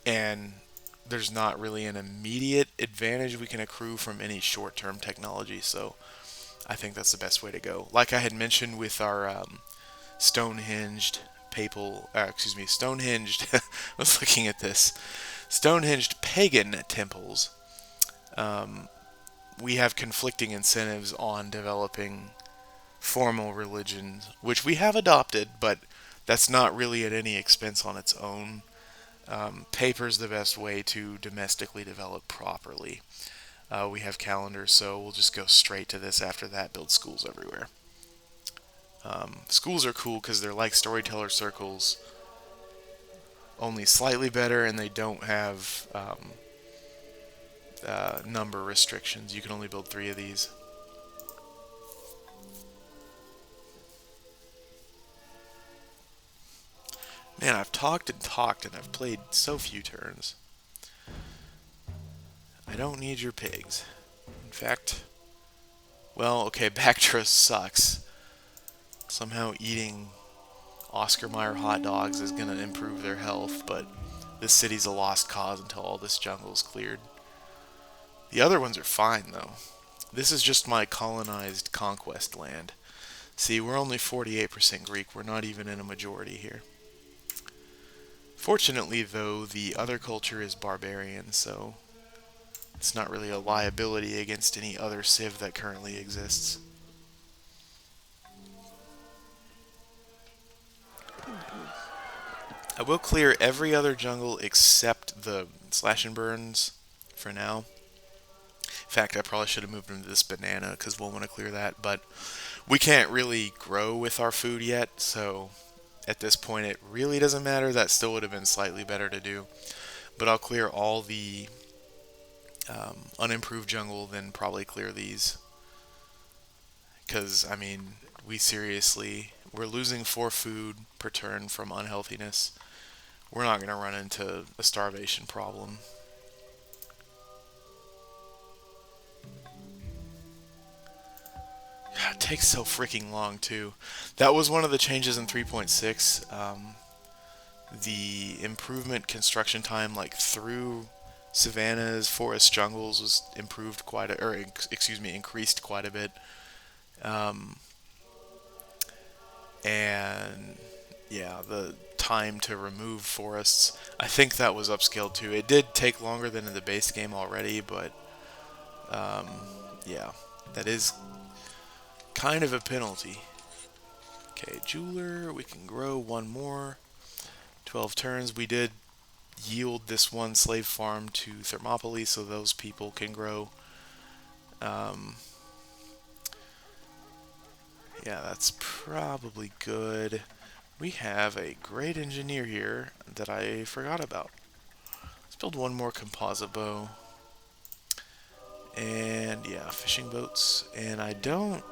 And there's not really an immediate advantage we can accrue from any short-term technology, so I think that's the best way to go. Like I had mentioned with our Stonehinged Stonehinged, I was looking at this, Stonehinged pagan temples, we have conflicting incentives on developing formal religions, which we have adopted, but that's not really at any expense on its own. Paper's the best way to domestically develop properly. We have calendars, so we'll just go straight to this after that, build schools everywhere. Schools are cool because they're like storyteller circles, only slightly better, and they don't have number restrictions. You can only build 3 of these. Man, I've talked and talked, and I've played so few turns. I don't need your pigs. In fact, well, okay, Bactria sucks. Somehow eating Oscar Mayer hot dogs is going to improve their health, but This city's a lost cause until all this jungle's cleared. The other ones are fine, though. This is just my colonized conquest land. See, we're only 48% Greek. We're not even in a majority here. Fortunately, though, the other culture is barbarian, so it's not really a liability against any other civ that currently exists. I will clear every other jungle except the slash and burns for now. In fact, I probably should have moved into this banana because we'll want to clear that, but we can't really grow with our food yet, so at this point it really doesn't matter. That still would have been slightly better to do. But I'll clear all the unimproved jungle, then probably clear these. Because, I mean, we're losing 4 food per turn from unhealthiness. We're not going to run into a starvation problem. God, it takes so freaking long, too. That was one of the changes in 3.6. The improvement construction time, like, through savannas, forest, jungles was improved quite a, or excuse me, increased quite a bit. And yeah, the time to remove forests, I think that was upscaled too. It did take longer than in the base game already, but yeah, that is kind of a penalty. Okay, jeweler, we can grow one more. 12 turns. We did yield this one slave farm to Thermopylae so those people can grow. Yeah, that's probably good. We have a great engineer here that I forgot about. Let's build one more composite bow. And yeah, fishing boats. And I don't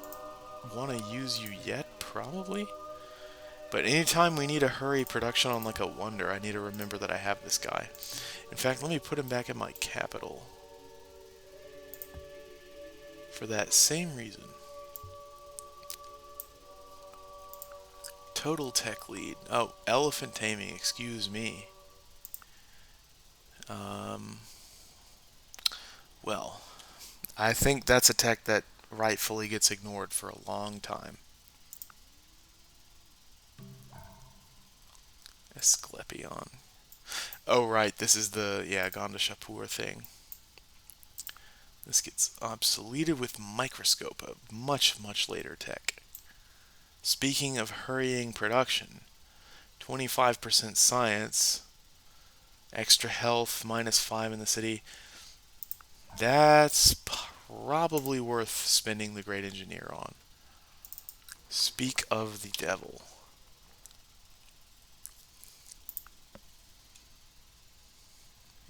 want to use you yet, probably. But anytime we need to hurry production on like a wonder, I need to remember that I have this guy. In fact, let me put him back in my capital. For that same reason. Total tech lead. Oh, elephant taming, excuse me. Well, I think that's a tech that rightfully gets ignored for a long time. Asclepion. Oh, right, this is the, yeah, Gonda Shapur thing. This gets obsoleted with microscope, a much, much later tech. Speaking of hurrying production, 25% science, extra health, -5 in the city. That's probably worth spending the great engineer on. Speak of the devil.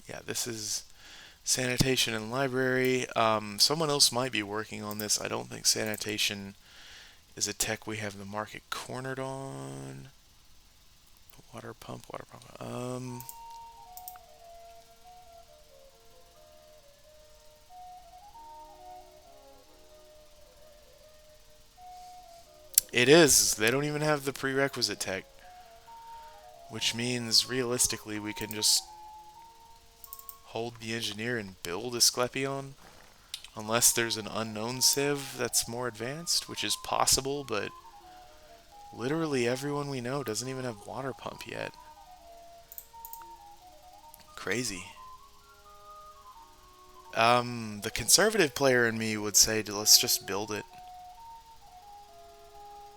Yeah, this is sanitation and library. Someone else might be working on this. I don't think sanitation is a tech we have the market cornered on. Water pump, water pump. It is. They don't even have the prerequisite tech. Which means, realistically, we can just hold the engineer and build Asclepion. Unless there's an unknown civ that's more advanced, which is possible, but literally everyone we know doesn't even have water pump yet. Crazy. The conservative player in me would say, let's just build it.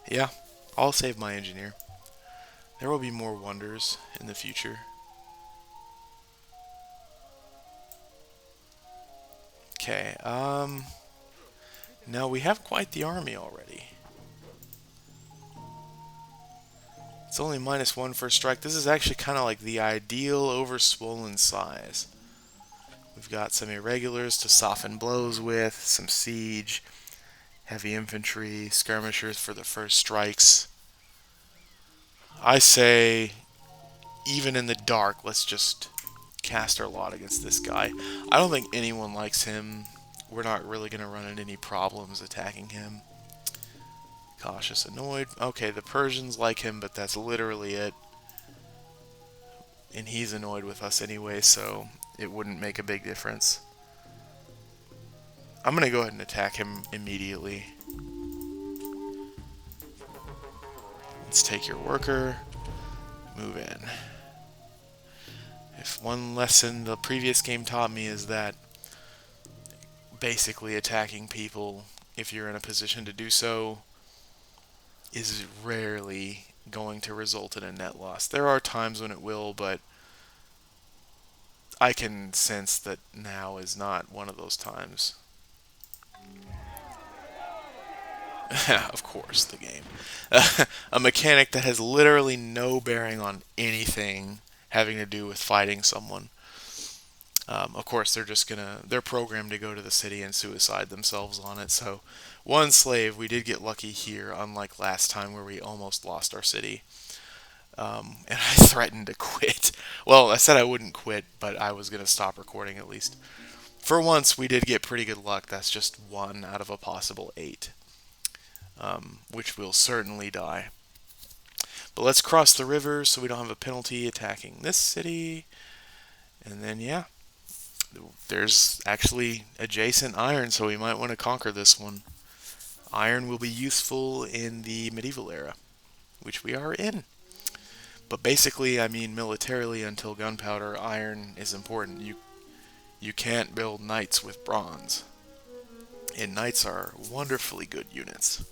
Yeah, I'll save my engineer. There will be more wonders in the future. Okay, now we have quite the army already. It's only -1 for strike. This is actually kind of like the ideal overswollen size. We've got some irregulars to soften blows with, some siege, heavy infantry, skirmishers for the first strikes. I say, even in the dark, let's just cast our lot against this guy. I don't think anyone likes him. We're not really going to run into any problems attacking him. Cautious, annoyed. Okay, the Persians like him, but that's literally it. And he's annoyed with us anyway, so it wouldn't make a big difference. I'm going to go ahead and attack him immediately. Let's take your worker. Move in. If one lesson the previous game taught me is that basically attacking people, if you're in a position to do so, is rarely going to result in a net loss. There are times when it will, but I can sense that now is not one of those times. Of course, the game. A mechanic that has literally no bearing on anything having to do with fighting someone. Of course, they're programmed to go to the city and suicide themselves on it. So, one slave, we did get lucky here, unlike last time where we almost lost our city. And I threatened to quit. Well, I said I wouldn't quit, but I was going to stop recording at least. For once, we did get pretty good luck. That's just one out of a possible 8, which will certainly die. But let's cross the river so we don't have a penalty attacking this city. And then, yeah, there's actually adjacent iron, so we might want to conquer this one. Iron will be useful in the medieval era, which we are in. But basically, I mean militarily, until gunpowder, iron is important. You can't build knights with bronze. And knights are wonderfully good units.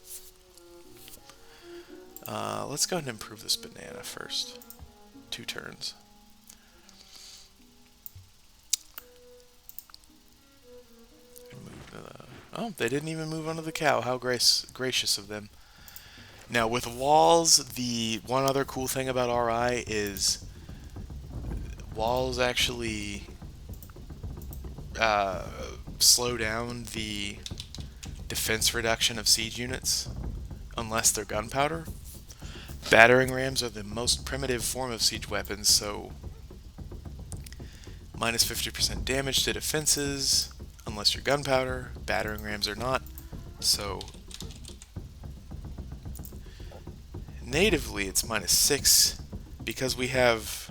Let's go ahead and improve this banana first. 2 turns. Oh, they didn't even move onto the cow. How gracious of them. Now, with walls, the one other cool thing about RI is walls actually slow down the defense reduction of siege units, unless they're gunpowder. Battering rams are the most primitive form of siege weapons, so minus 50% damage to defenses, unless you're gunpowder. Battering rams are not, so natively it's minus 6, because we have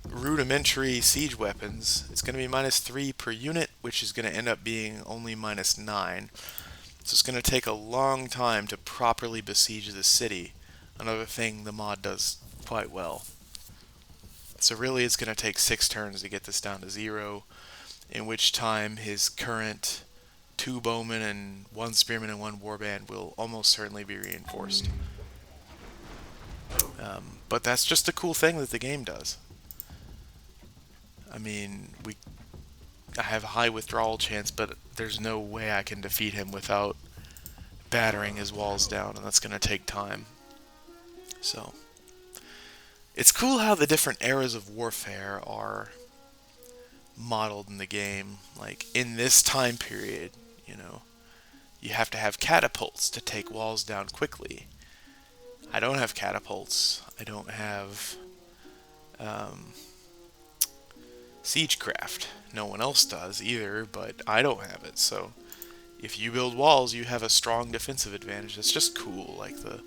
rudimentary siege weapons. It's going to be minus 3 per unit, which is going to end up being only minus 9. So it's going to take a long time to properly besiege the city. Another thing the mod does quite well. So really it's going to take 6 turns to get this down to 0, in which time his current 2 bowmen and 1 spearman and 1 warband will almost certainly be reinforced. But that's just a cool thing that the game does. I mean, I have a high withdrawal chance, but there's no way I can defeat him without battering his walls down, and that's going to take time. So, it's cool how the different eras of warfare are modeled in the game. Like, in this time period, you have to have catapults to take walls down quickly. I don't have catapults. I don't have siegecraft. No one else does either, but I don't have it. So if you build walls, you have a strong defensive advantage. It's just cool. Like the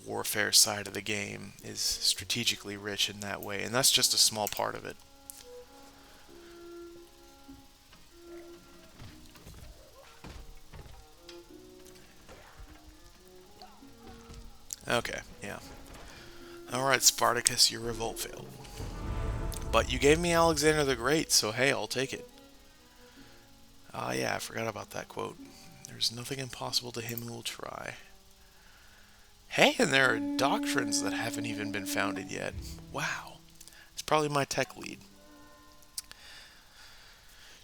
warfare side of the game is strategically rich in that way, and that's just a small part of it. Okay, yeah. Alright, Spartacus, your revolt failed. But you gave me Alexander the Great, so hey, I'll take it. Ah, yeah, I forgot about that quote. There's nothing impossible to him who will try. Hey, and there are doctrines that haven't even been founded yet. Wow. It's probably my tech lead.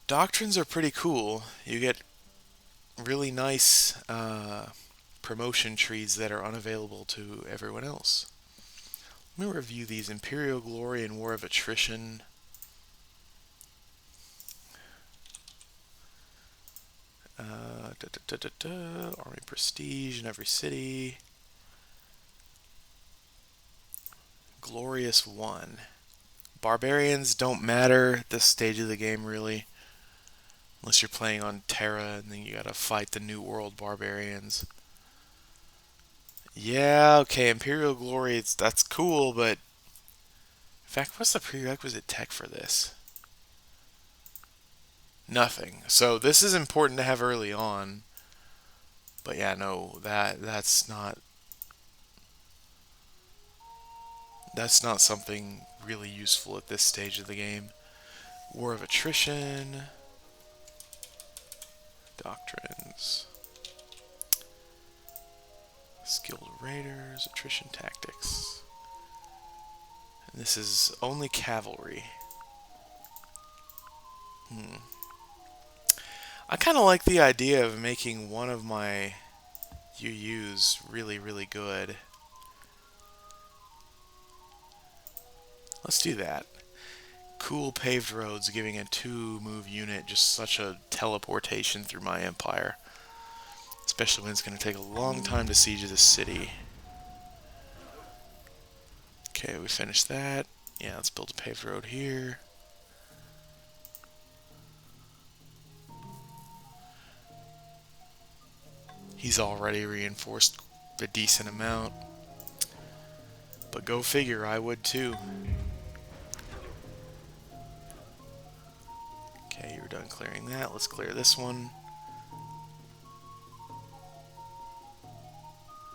Doctrines are pretty cool. You get really nice promotion trees that are unavailable to everyone else. Let me review these. Imperial Glory and War of Attrition. Army Prestige in every city. Glorious 1. Barbarians don't matter at this stage of the game, really. Unless you're playing on Terra, and then you gotta fight the New World barbarians. Yeah, okay, Imperial Glory, that's cool, but fact, what's the prerequisite tech for this? Nothing. So this is important to have early on. But yeah, no, that's not something really useful at this stage of the game. War of attrition, doctrines, skilled raiders, attrition tactics. And this is only cavalry. I kind of like the idea of making one of my UUs really, really good. Let's do that. Cool paved roads, giving a 2-move unit just such a teleportation through my empire. Especially when it's going to take a long time to siege the city. Okay, we finished that. Yeah, let's build a paved road here. He's already reinforced a decent amount. But go figure, I would too. Okay, you're done clearing that. Let's clear this one.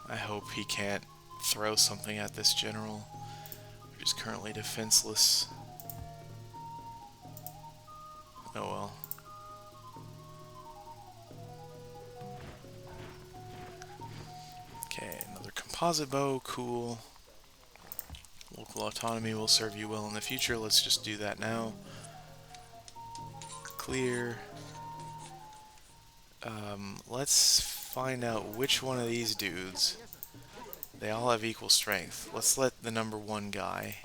I hope he can't throw something at this general, which is currently defenseless. Oh well. Okay, another composite bow, cool. Local autonomy will serve you well in the future. Let's just do that now. Clear. Let's find out which one of these dudes. They all have equal strength. Let's let the number 1 guy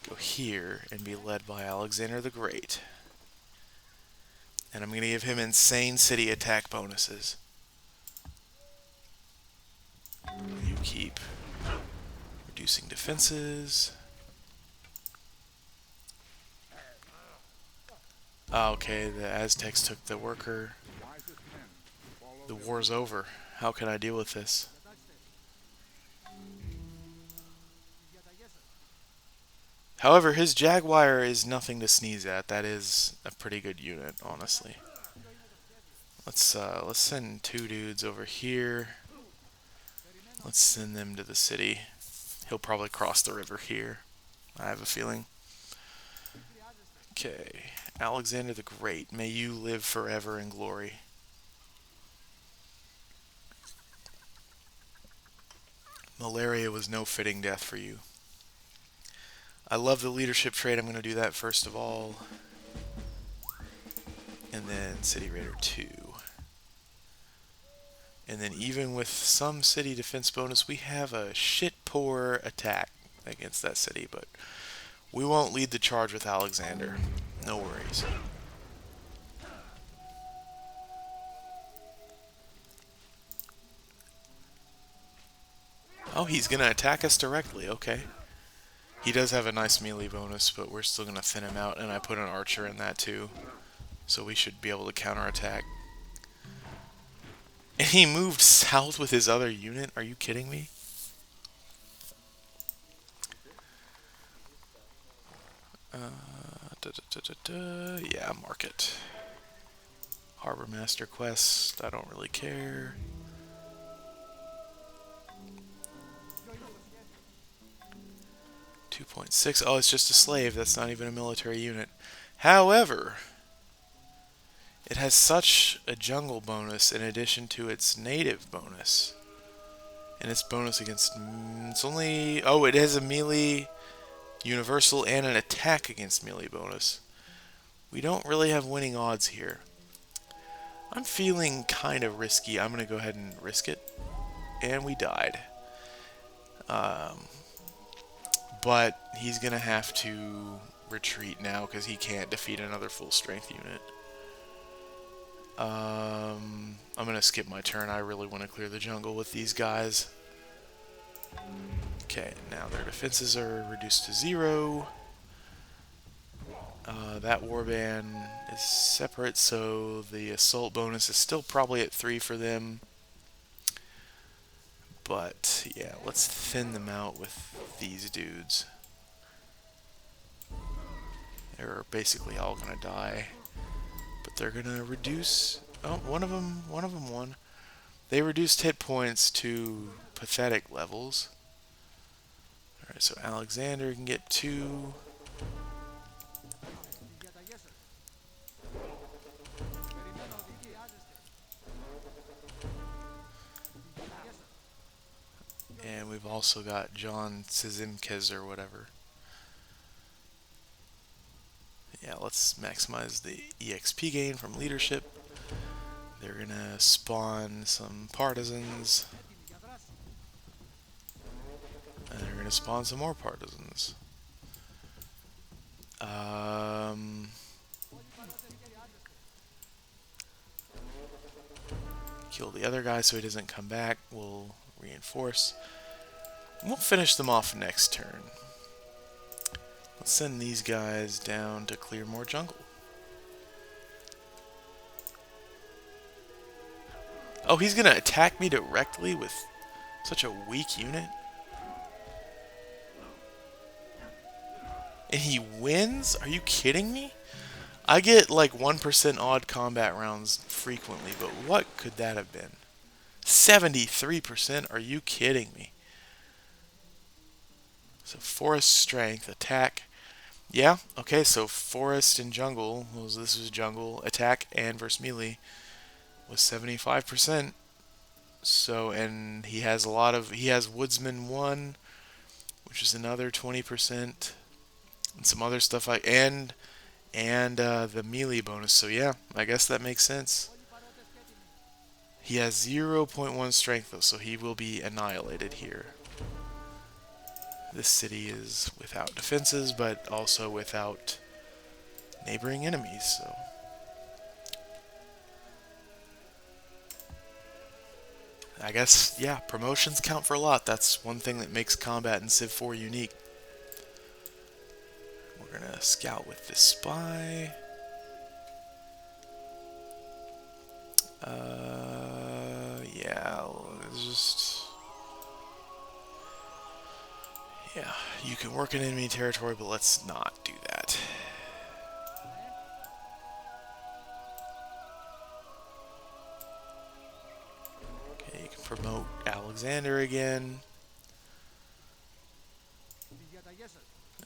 go here and be led by Alexander the Great. And I'm going to give him insane city attack bonuses. You keep reducing defenses. Oh, okay, the Aztecs took the worker. The war's over. How can I deal with this? However, his Jaguar is nothing to sneeze at. That is a pretty good unit, honestly. Let's send 2 dudes over here. Let's send them to the city. He'll probably cross the river here, I have a feeling. Okay, Alexander the Great, may you live forever in glory. Malaria was no fitting death for you. I love the leadership trait. I'm going to do that first of all. And then City Raider 2. And then even with some city defense bonus, we have a shit poor attack against that city. But we won't lead the charge with Alexander. No worries. Oh, he's going to attack us directly. Okay. He does have a nice melee bonus, but we're still going to thin him out. And I put an archer in that too. So we should be able to counterattack. And he moved south with his other unit? Are you kidding me? Yeah, market. Harbor Master Quest, I don't really care. .6. Oh, it's just a slave. That's not even a military unit. However, it has such a jungle bonus in addition to its native bonus. And its bonus against... It's only... Oh, it has a melee universal and an attack against melee bonus. We don't really have winning odds here. I'm feeling kind of risky. I'm going to go ahead and risk it. And we died. But he's going to have to retreat now because he can't defeat another full strength unit. I'm going to skip my turn. I really want to clear the jungle with these guys. Okay, now their defenses are reduced to 0. That warband is separate, so the assault bonus is still probably at 3 for them. But, yeah, let's thin them out with these dudes. They're basically all gonna die, but they're gonna reduce. Oh, one of them won. They reduced hit points to pathetic levels. All right, so Alexander can get 2. And we've also got John Sizimkes or whatever. Yeah, let's maximize the EXP gain from leadership. They're gonna spawn some partisans. And they're gonna spawn some more partisans. Kill the other guy so he doesn't come back. We'll reinforce. We'll finish them off next turn. Let's send these guys down to clear more jungle. Oh, he's gonna attack me directly with such a weak unit? And he wins? Are you kidding me? I get like 1% odd combat rounds frequently, but what could that have been? 73%? Are you kidding me? So forest strength, attack. Yeah, okay, so forest and jungle, well, this was jungle, attack and versus melee was 75%. So, and he has he has woodsman 1, which is another 20%, and some other stuff and the melee bonus. So yeah, I guess that makes sense. He has 0.1 strength though, so he will be annihilated here. This city is without defenses, but also without neighboring enemies, so. I guess, yeah, promotions count for a lot. That's one thing that makes combat in Civ 4 unique. We're gonna scout with this spy. Yeah, just... Yeah, you can work in enemy territory, but let's not do that. Okay, you can promote Alexander again.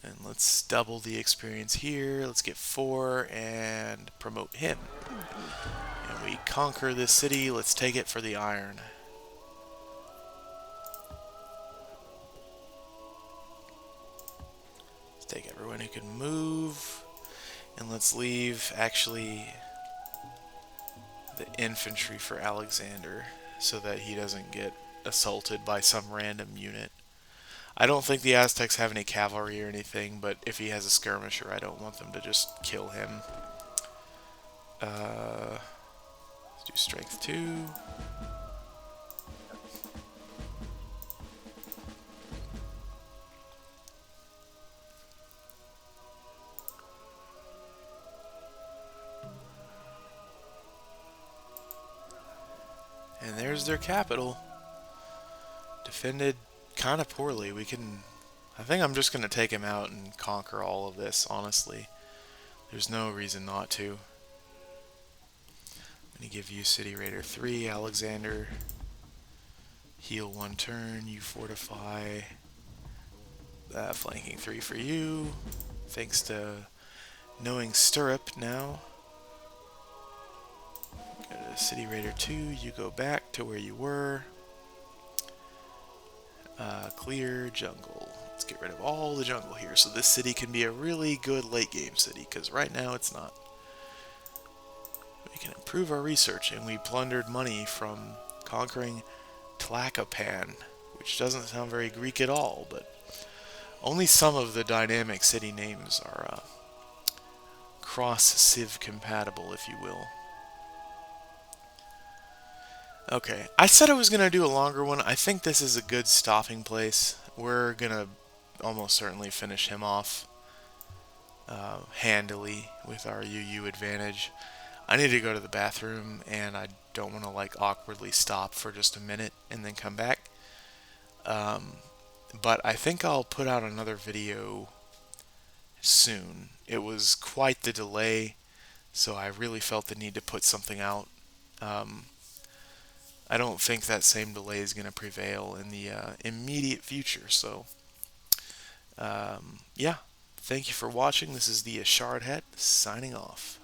And let's double the experience here. Let's get 4 and promote him. And we conquer this city. Let's take it for the iron. Let's take everyone who can move. And let's leave, actually, the infantry for Alexander so that he doesn't get assaulted by some random unit. I don't think the Aztecs have any cavalry or anything, but if he has a skirmisher, I don't want them to just kill him. Let's do strength 2. And there's their capital. Defended kind of poorly. I think I'm just going to take him out and conquer all of this, honestly. There's no reason not to. I'm going to give you City Raider 3, Alexander. Heal 1 turn, you fortify. Flanking 3 for you. Thanks to knowing Stirrup now. Go to City Raider 2, you go back to where you were. Clear jungle. Let's get rid of all the jungle here so this city can be a really good late game city, because right now it's not. We can improve our research, and we plundered money from conquering Tlacopan, which doesn't sound very Greek at all, but only some of the dynamic city names are cross-civ compatible, if you will. Okay, I said I was going to do a longer one. I think this is a good stopping place. We're going to almost certainly finish him off handily with our UU advantage. I need to go to the bathroom, and I don't want to like awkwardly stop for just a minute and then come back. But I think I'll put out another video soon It was quite the delay, so I really felt the need to put something out. Um, I don't think that same delay is going to prevail in the immediate future. So, yeah, thank you for watching. This is the Shard signing off.